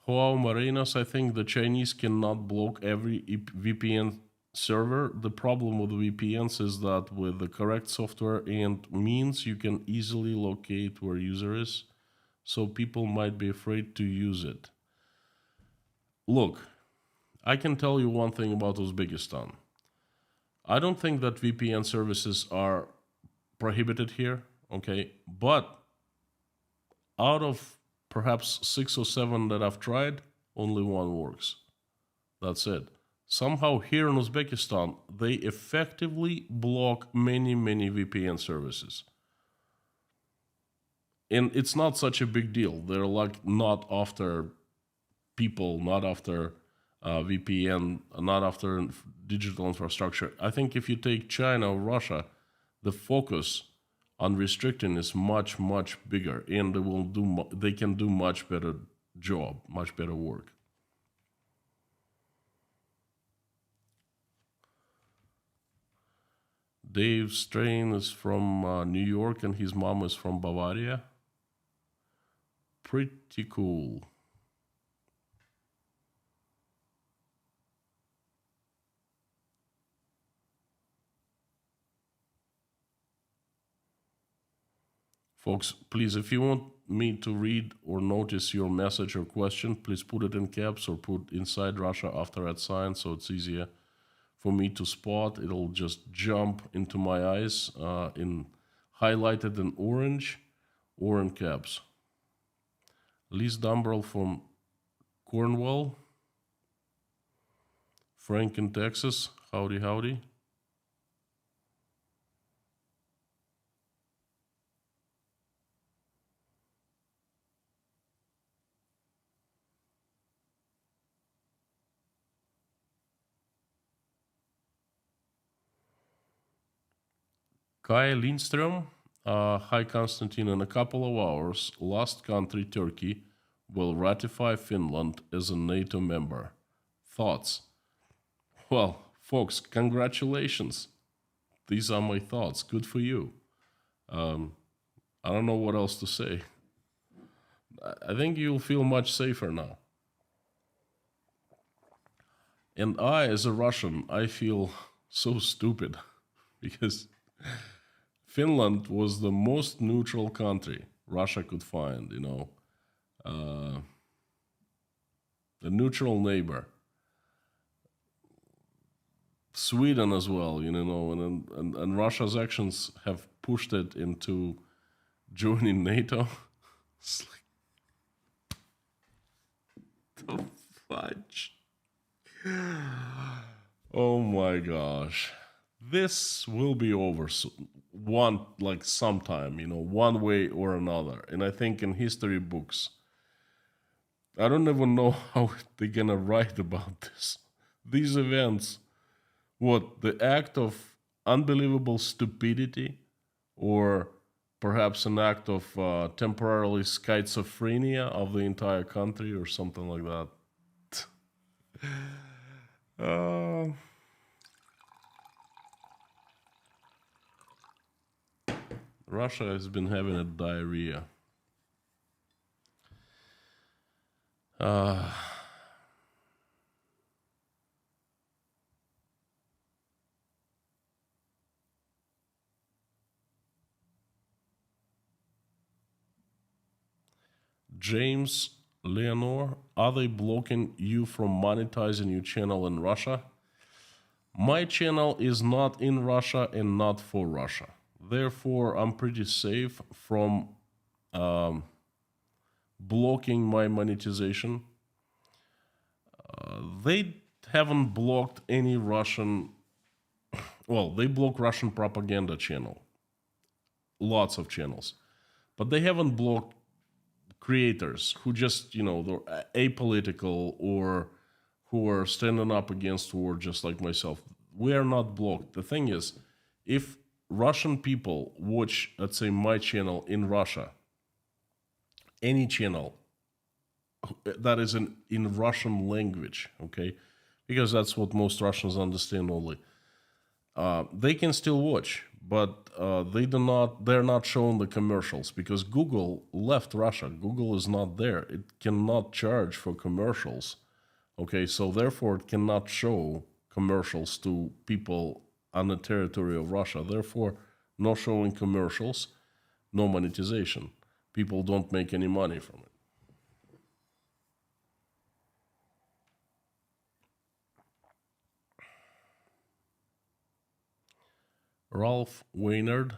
Joao Marinos, I think the Chinese cannot block every VPN server. The problem with VPNs is that with the correct software and means, you can easily locate where user is, so people might be afraid to use it. Look, I can tell you one thing about Uzbekistan. I don't think that VPN services are prohibited here, okay? But out of perhaps 6 or 7 that I've tried, only one works. That's it. Somehow here in Uzbekistan, they effectively block many, many VPN services. And it's not such a big deal. They're like not after people, not after VPN, not after digital infrastructure. I think if you take China or Russia, the focus on restricting is much, much bigger, and they can do much better job, much better work. Dave Strain is from New York, and his mom is from Bavaria. Pretty cool. Folks, please, if you want me to read or notice your message or question, please put it in caps or put inside Russia after @ so it's easier for me to spot. It'll just jump into my eyes in highlighted in orange or in caps. Liz Dumbrell from Cornwall. Frank in Texas. Howdy, howdy. Kai Lindström. Hi, Konstantin. In a couple of hours, last country, Turkey, will ratify Finland as a NATO member. Thoughts? Well, folks, congratulations. These are my thoughts. Good for you. I don't know what else to say. I think you'll feel much safer now. And I, as a Russian, I feel so stupid because Finland was the most neutral country Russia could find, a neutral neighbor. Sweden as well, and Russia's actions have pushed it into joining NATO. It's like, the fudge. Oh my gosh. This will be over sometime, one way or another. And I think in history books, I don't even know how they're gonna write about this. These events, the act of unbelievable stupidity, or perhaps an act of temporarily schizophrenia of the entire country, or something like that. Russia has been having a diarrhea. James Leonore, are they blocking you from monetizing your channel in Russia? My channel is not in Russia and not for Russia. Therefore, I'm pretty safe from blocking my monetization. They haven't blocked any Russian... Well, they block Russian propaganda channel. Lots of channels. But they haven't blocked creators who just, they're apolitical or who are standing up against war just like myself. We are not blocked. The thing is, if Russian people watch, let's say, my channel in Russia, any channel that is in Russian language, okay, because that's what most Russians understand only, they can still watch, but they're not showing the commercials because Google left Russia. Google is not there. It cannot charge for commercials. Okay, so therefore it cannot show commercials to people on the territory of Russia. Therefore, no showing commercials, no monetization. People don't make any money from it. Ralph Wainard,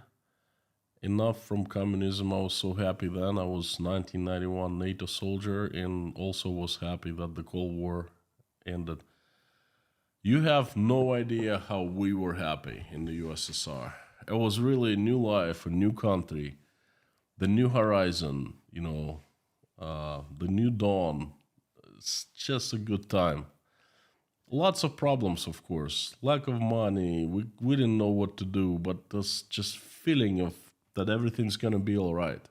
enough from communism. I was so happy then. I was 1991 NATO soldier and also was happy that the Cold War ended. You have no idea how we were happy in the USSR. It was really a new life, a new country, the new horizon, the new dawn. It's just a good time. Lots of problems, of course. Lack of money. We didn't know what to do, but this just feeling of that everything's gonna be all right.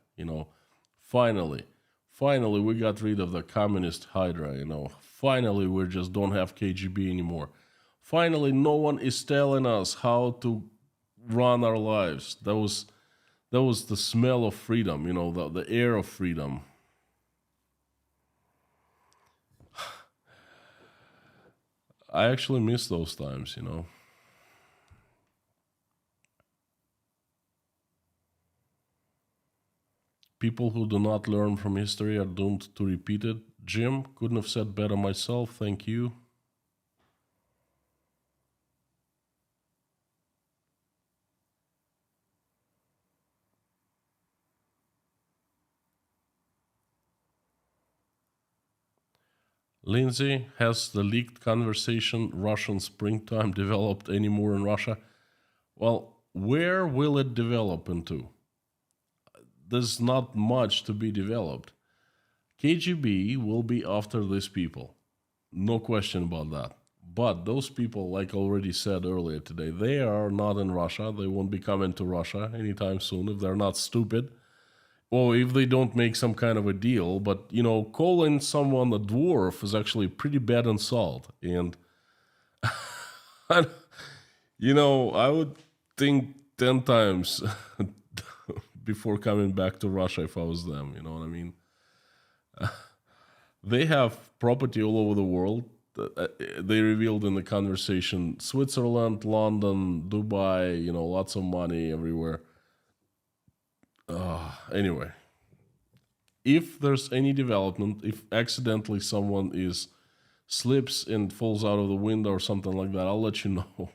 Finally, finally, we got rid of the communist hydra. Finally, we just don't have KGB anymore. Finally, no one is telling us how to run our lives. That was the smell of freedom. The air of freedom. I actually miss those times. People who do not learn from history are doomed to repeat it. Jim, couldn't have said better myself. Thank you. Lindsay, has the leaked conversation Russian springtime developed anymore in Russia? Well, where will it develop into? There's not much to be developed. KGB will be after these people. No question about that. But those people, like already said earlier today, they are not in Russia. They won't be coming to Russia anytime soon if they're not stupid. Or if they don't make some kind of a deal. But, calling someone a dwarf is actually pretty bad insult. And, I would think 10 times before coming back to Russia if I was them. You know what I mean? They have property all over the world. They revealed in the conversation Switzerland, London, Dubai, lots of money everywhere. Anyway, if there's any development, if accidentally someone is slips and falls out of the window or something like that, I'll let you know.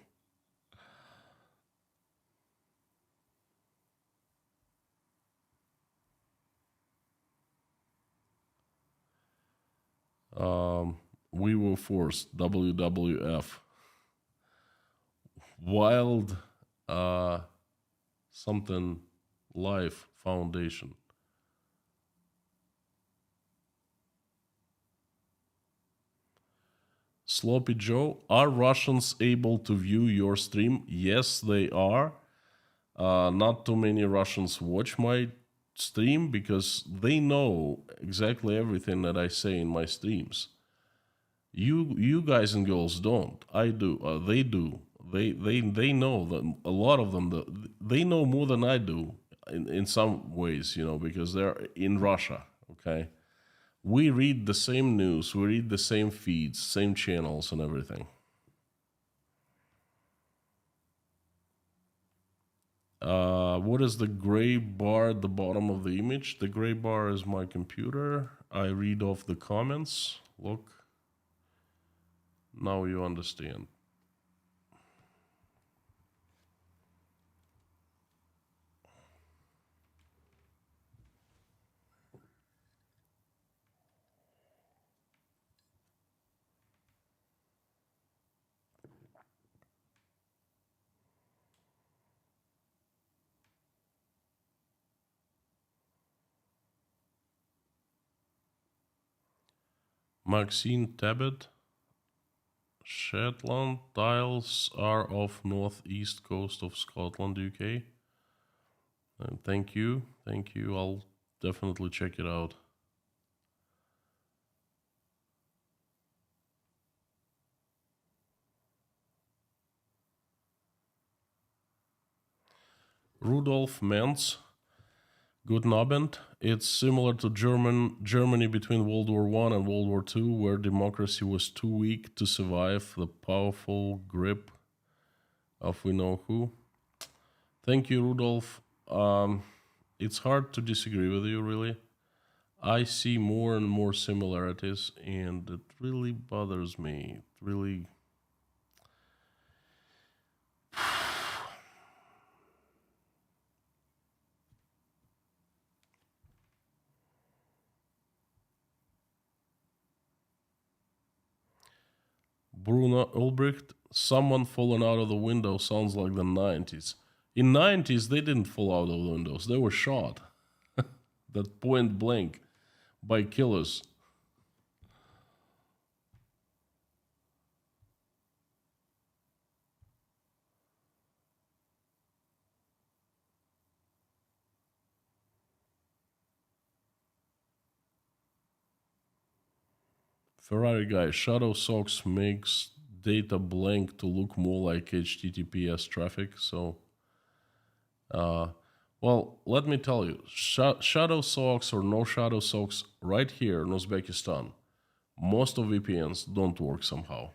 We were forced. WWF. Wild something Life Foundation. Sloppy Joe, are Russians able to view your stream? Yes, they are. Not too many Russians watch my stream because they know exactly everything that I say in my streams. You guys and girls don't. I do. They do. They know that a lot of them. They know more than I do in some ways. Because they're in Russia. Okay. We read the same news. We read the same feeds, same channels, and everything. What is the gray bar at the bottom of the image? The gray bar is my computer. I read off the comments. Look. Now you understand. Maxine Tabet. Shetland Isles are off northeast coast of Scotland, UK. And thank you. I'll definitely check it out. Rudolf Mentz. Guten Abend. It's similar to Germany between World War One and World War Two, where democracy was too weak to survive the powerful grip of we know who. Thank you, Rudolf. It's hard to disagree with you, really. I see more and more similarities, and it really bothers me. It really. Bruno Ulbricht, someone fallen out of the window sounds like the 90s. In 90s, they didn't fall out of the windows. They were shot. That point blank by killers. Ferrari guy, Shadow Socks makes data blank to look more like HTTPS traffic. So, uh, well, let me tell you, Shadow Socks or no Shadow Socks, right here in Uzbekistan, most of VPNs don't work somehow.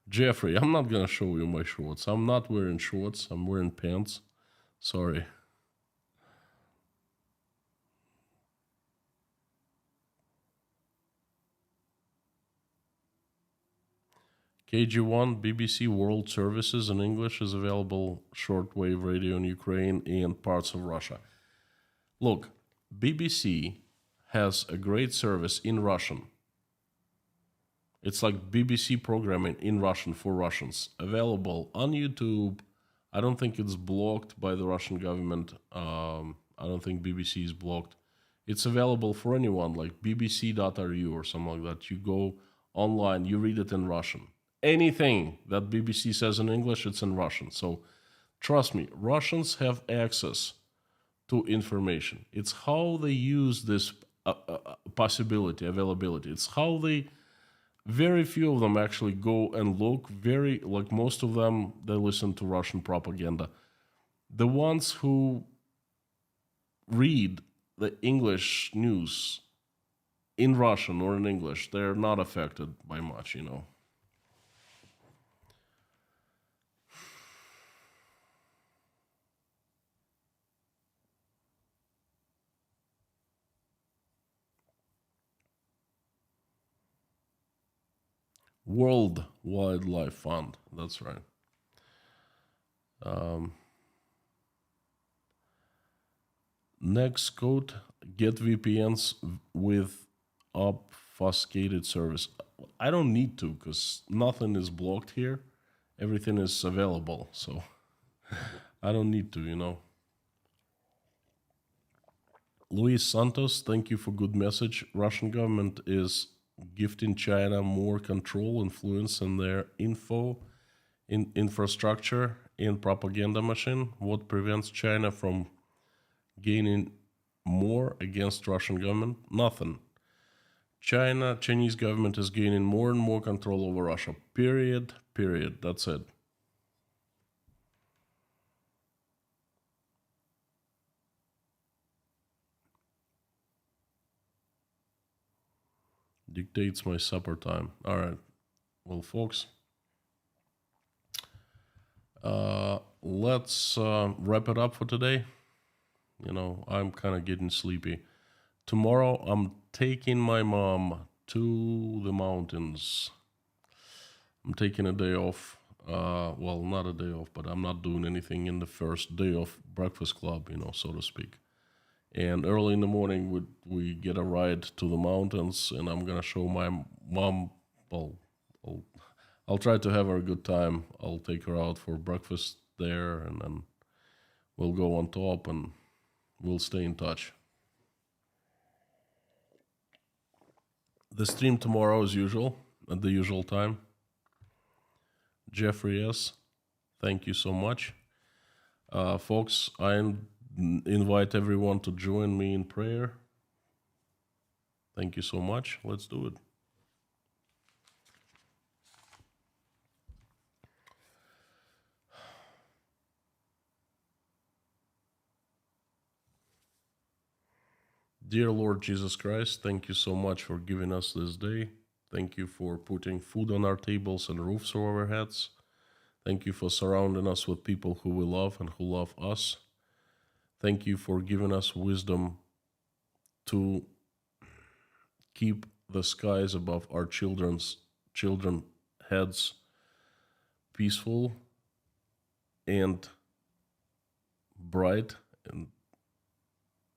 Jeffrey, I'm not gonna show you my shorts. I'm not wearing shorts. I'm wearing pants. Sorry. KG1 BBC World Services in English is available shortwave radio in Ukraine and parts of Russia. Look, BBC has a great service in Russian. It's like BBC programming in Russian for Russians, available on YouTube. I don't think it's blocked by the Russian government. I don't think BBC is blocked. It's available for anyone, like bbc.ru or something like that. You go online, you read it in Russian. Anything that BBC says in English, it's in Russian. So trust me, Russians have access to information. It's how they use this possibility, availability. It's how they very few of them actually go and look. Very, like most of them, they listen to Russian propaganda. The ones who read the English news in Russian or in English, they're not affected by much, you know. World Wildlife Fund, that's right. Um, Next code, get VPNs with obfuscated service. I don't need to because nothing is blocked here. Everything is available, so I don't need to, you know. Luis Santos, thank you for good message. Russian government is gifting China more control, influence in their infrastructure and propaganda machine. What prevents China from gaining more against Russian government? Nothing. Chinese government is gaining more and more control over Russia. Period. Period. That's it. Dictates my supper time. All right. Well, folks, let's wrap it up for today. You know, I'm kind of getting sleepy. Tomorrow, I'm taking my mom to the mountains. I'm taking a day off. Well, not a day off, but I'm not doing anything in the first day of Breakfast Club, you know, so to speak. And early in the morning, we get a ride to the mountains, and I'm gonna show my mom. Well, I'll, I'll try to have her a good time. I'll take her out for breakfast there, and then we'll go on top, and we'll stay in touch. The stream tomorrow, as usual, at the usual time. Jeffrey S., thank you so much. Folks, I invite everyone to join me in prayer. Thank you so much. Let's do it. Dear Lord Jesus Christ, thank you so much for giving us this day. Thank you for putting food on our tables and roofs over our heads. Thank you for surrounding us with people who we love and who love us. Thank you for giving us wisdom to keep the skies above our children heads peaceful and bright and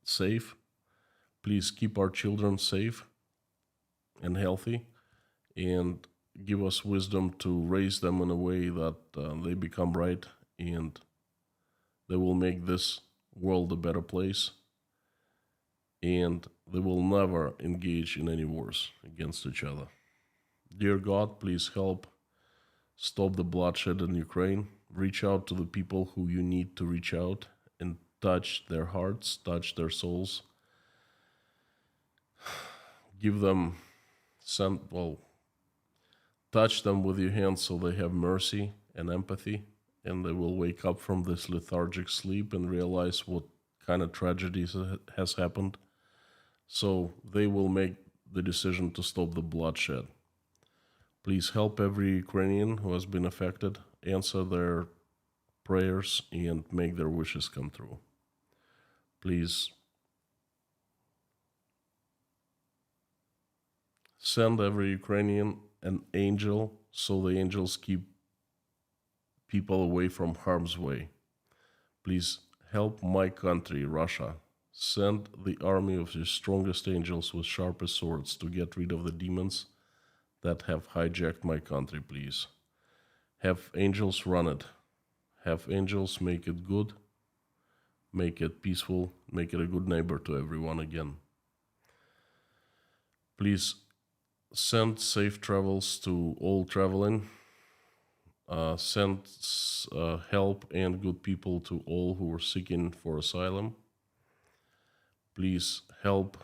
safe. Please keep our children safe and healthy, and give us wisdom to raise them in a way that they become right and they will make this world a better place, and they will never engage in any wars against each other. Dear God, please help stop the bloodshed in Ukraine. Reach out to the people who you need to reach out and touch their hearts, touch their souls. Give them touch them with your hands so they have mercy and empathy, and they will wake up from this lethargic sleep and realize what kind of tragedies has happened. So they will make the decision to stop the bloodshed. Please help every Ukrainian who has been affected, answer their prayers, and make their wishes come true. Please send every Ukrainian an angel so the angels keep people away from harm's way. Please help my country, Russia. Send the army of your strongest angels with sharpest swords to get rid of the demons that have hijacked my country, please. Have angels run it. Have angels make it good, make it peaceful, make it a good neighbor to everyone again. Please send safe travels to all traveling. Send help and good people to all who are seeking for asylum. Please help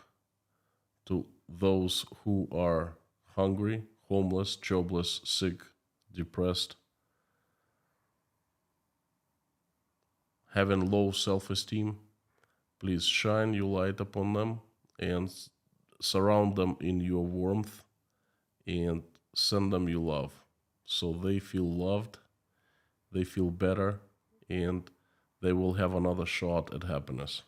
to those who are hungry, homeless, jobless, sick, depressed, having low self-esteem. Please shine your light upon them and surround them in your warmth and send them your love so they feel loved, they feel better, and they will have another shot at happiness.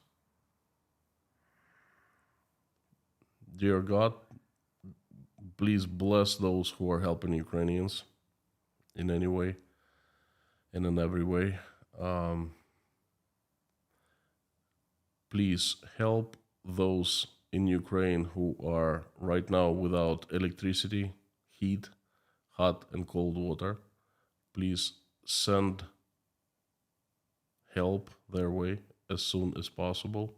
Dear God, please bless those who are helping Ukrainians in any way and in every way. Please help those in Ukraine who are right now without electricity, heat, hot and cold water. Please send help their way as soon as possible.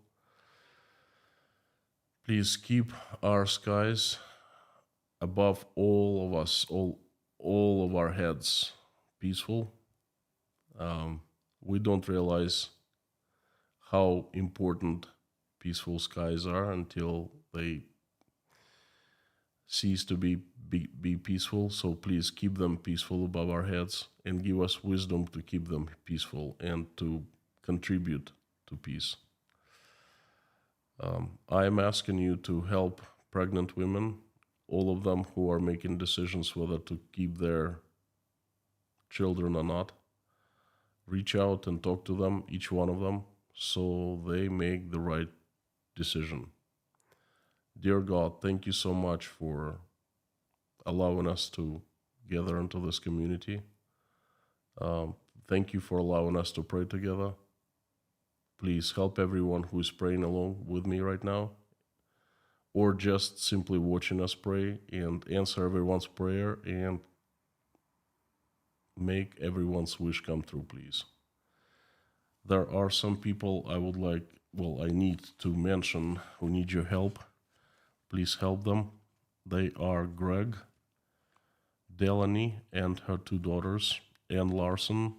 Please keep our skies above all of us, all of our heads, peaceful. We don't realize how important peaceful skies are until they cease to be peaceful. So please keep them peaceful above our heads and give us wisdom to keep them peaceful and to contribute to peace. I am asking you to help pregnant women, all of them who are making decisions whether to keep their children or not. Reach out and talk to them, each one of them, so they make the right decision. Dear God, thank you so much for allowing us to gather into this community. Thank you for allowing us to pray together. Please help everyone who is praying along with me right now, or just simply watching us pray, and answer everyone's prayer and make everyone's wish come true, please. There are some people I need to mention who need your help. Please help them. They are Greg, Delaney and her two daughters, Ann Larson,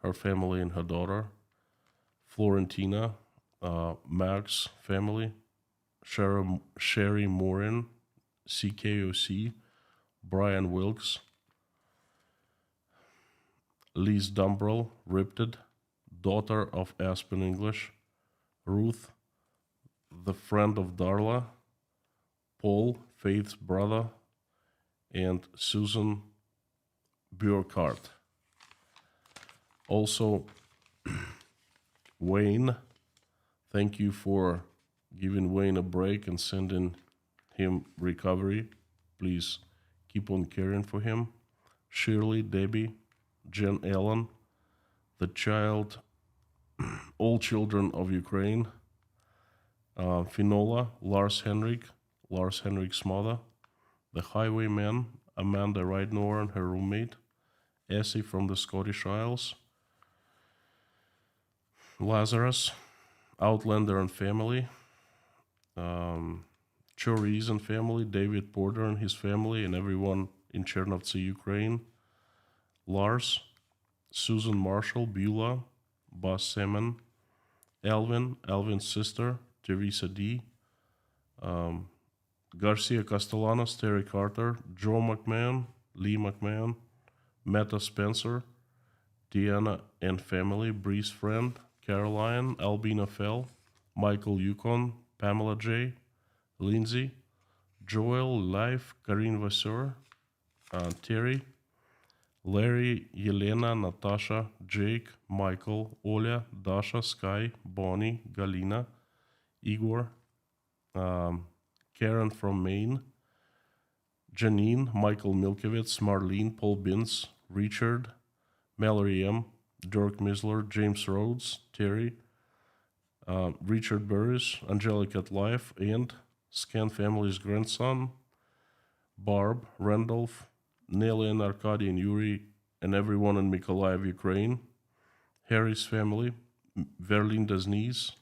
her family and her daughter, Florentina, Max family, Sherry Morin, CKOC, Brian Wilkes, Liz Dumbrell, Ripted, Daughter of Aspen English, Ruth, the friend of Darla, Paul, Faith's brother, and Susan Burkhardt. Also, Wayne, thank you for giving Wayne a break and sending him recovery. Please keep on caring for him. Shirley, Debbie, Jen Allen, the child, all children of Ukraine, Finola, Lars Henrik's mother, the Highwayman, Amanda Ridenour and her roommate, Essie from the Scottish Isles, Lazarus, Outlander and family, Choriz and family, David Porter and his family, and everyone in Chernovtsi, Ukraine, Lars, Susan Marshall, Beulah, Bas Semen, Alvin's sister, Teresa D., Garcia Castellanos, Terry Carter, Joe McMahon, Lee McMahon, Meta Spencer, Deanna and family, Bree's friend, Caroline, Albina Fell, Michael Yukon, Pamela J., Lindsay, Joel, Life, Karine Vasseur, Terry, Larry, Yelena, Natasha, Jake, Michael, Oля, Dasha, Sky, Bonnie, Galina, Igor, Karen from Maine, Janine, Michael Milkowitz, Marlene, Paul Binz, Richard, Mallory M., Dirk Misler, James Rhodes, Terry, Richard Burris, Angelica at Life, and Scan family's grandson, Barb, Randolph, Nelly and Arkady and Yuri, and everyone in Mykolaiv, Ukraine, Harry's family, Verlinda's niece,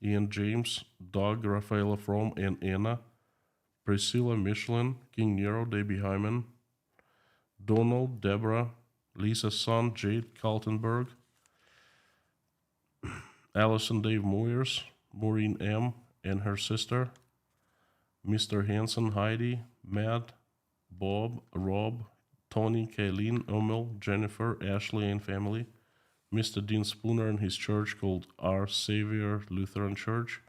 Ian James, Doug, Rafaela From, and Anna, Priscilla Michelin, King Nero, Debbie Hyman, Donald, Deborah, Lisa's son, Jade Kaltenberg, Allison Dave Moyers, Maureen M., and her sister, Mr. Hanson, Heidi, Matt, Bob, Rob, Tony, Kayleen, Omel, Jennifer, Ashley, and family, Mr. Dean Spooner and his church called Our Savior Lutheran Church,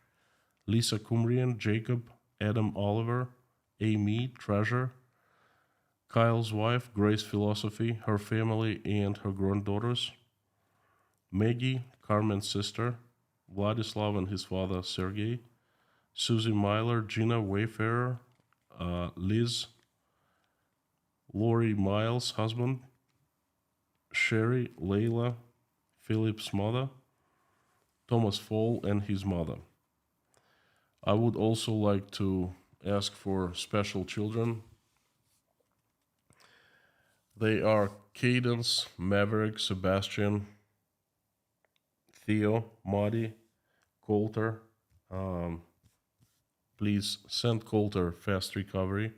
Lisa Cumrian, Jacob, Adam Oliver, Amy, Treasure, Kyle's wife, Grace Philosophy, her family, and her granddaughters, Maggie, Carmen's sister, Vladislav and his father, Sergey, Susie Myler, Gina Wayfarer, Liz, Lori Miles' husband, Sherry, Layla, Philip's mother, Thomas Fall and his mother. I would also like to ask for special children. They are Cadence, Maverick, Sebastian, Theo, Marty, Coulter. Please send Coulter fast recovery.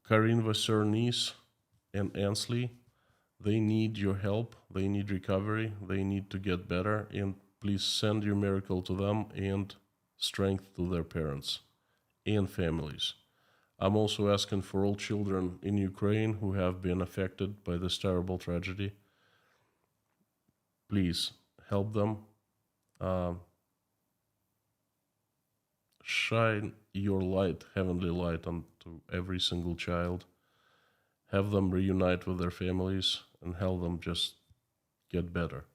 Karine Vasseur niece and Ansley, they need your help. They need recovery. They need to get better. And please send your miracle to them and strength to their parents and families. I'm also asking for all children in Ukraine who have been affected by this terrible tragedy. Please help them. Shine your light, heavenly light, onto every single child. Have them reunite with their families and help them just get better.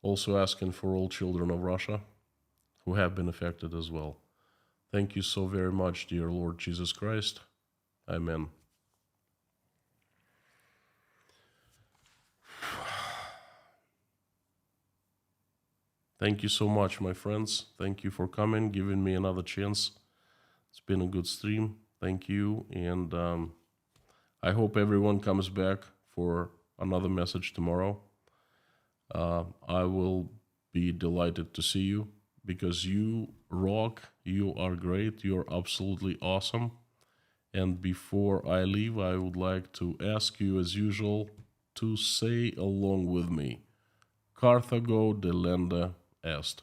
Also asking for all children of Russia who have been affected as well. Thank you so very much, dear Lord Jesus Christ. Amen. Thank you so much, my friends. Thank you for coming, giving me another chance. It's been a good stream. Thank you. And I hope everyone comes back for another message tomorrow. I will be delighted to see you because you rock. You are great. You're absolutely awesome. And before I leave, I would like to ask you, as usual, to say along with me, Carthago delenda est.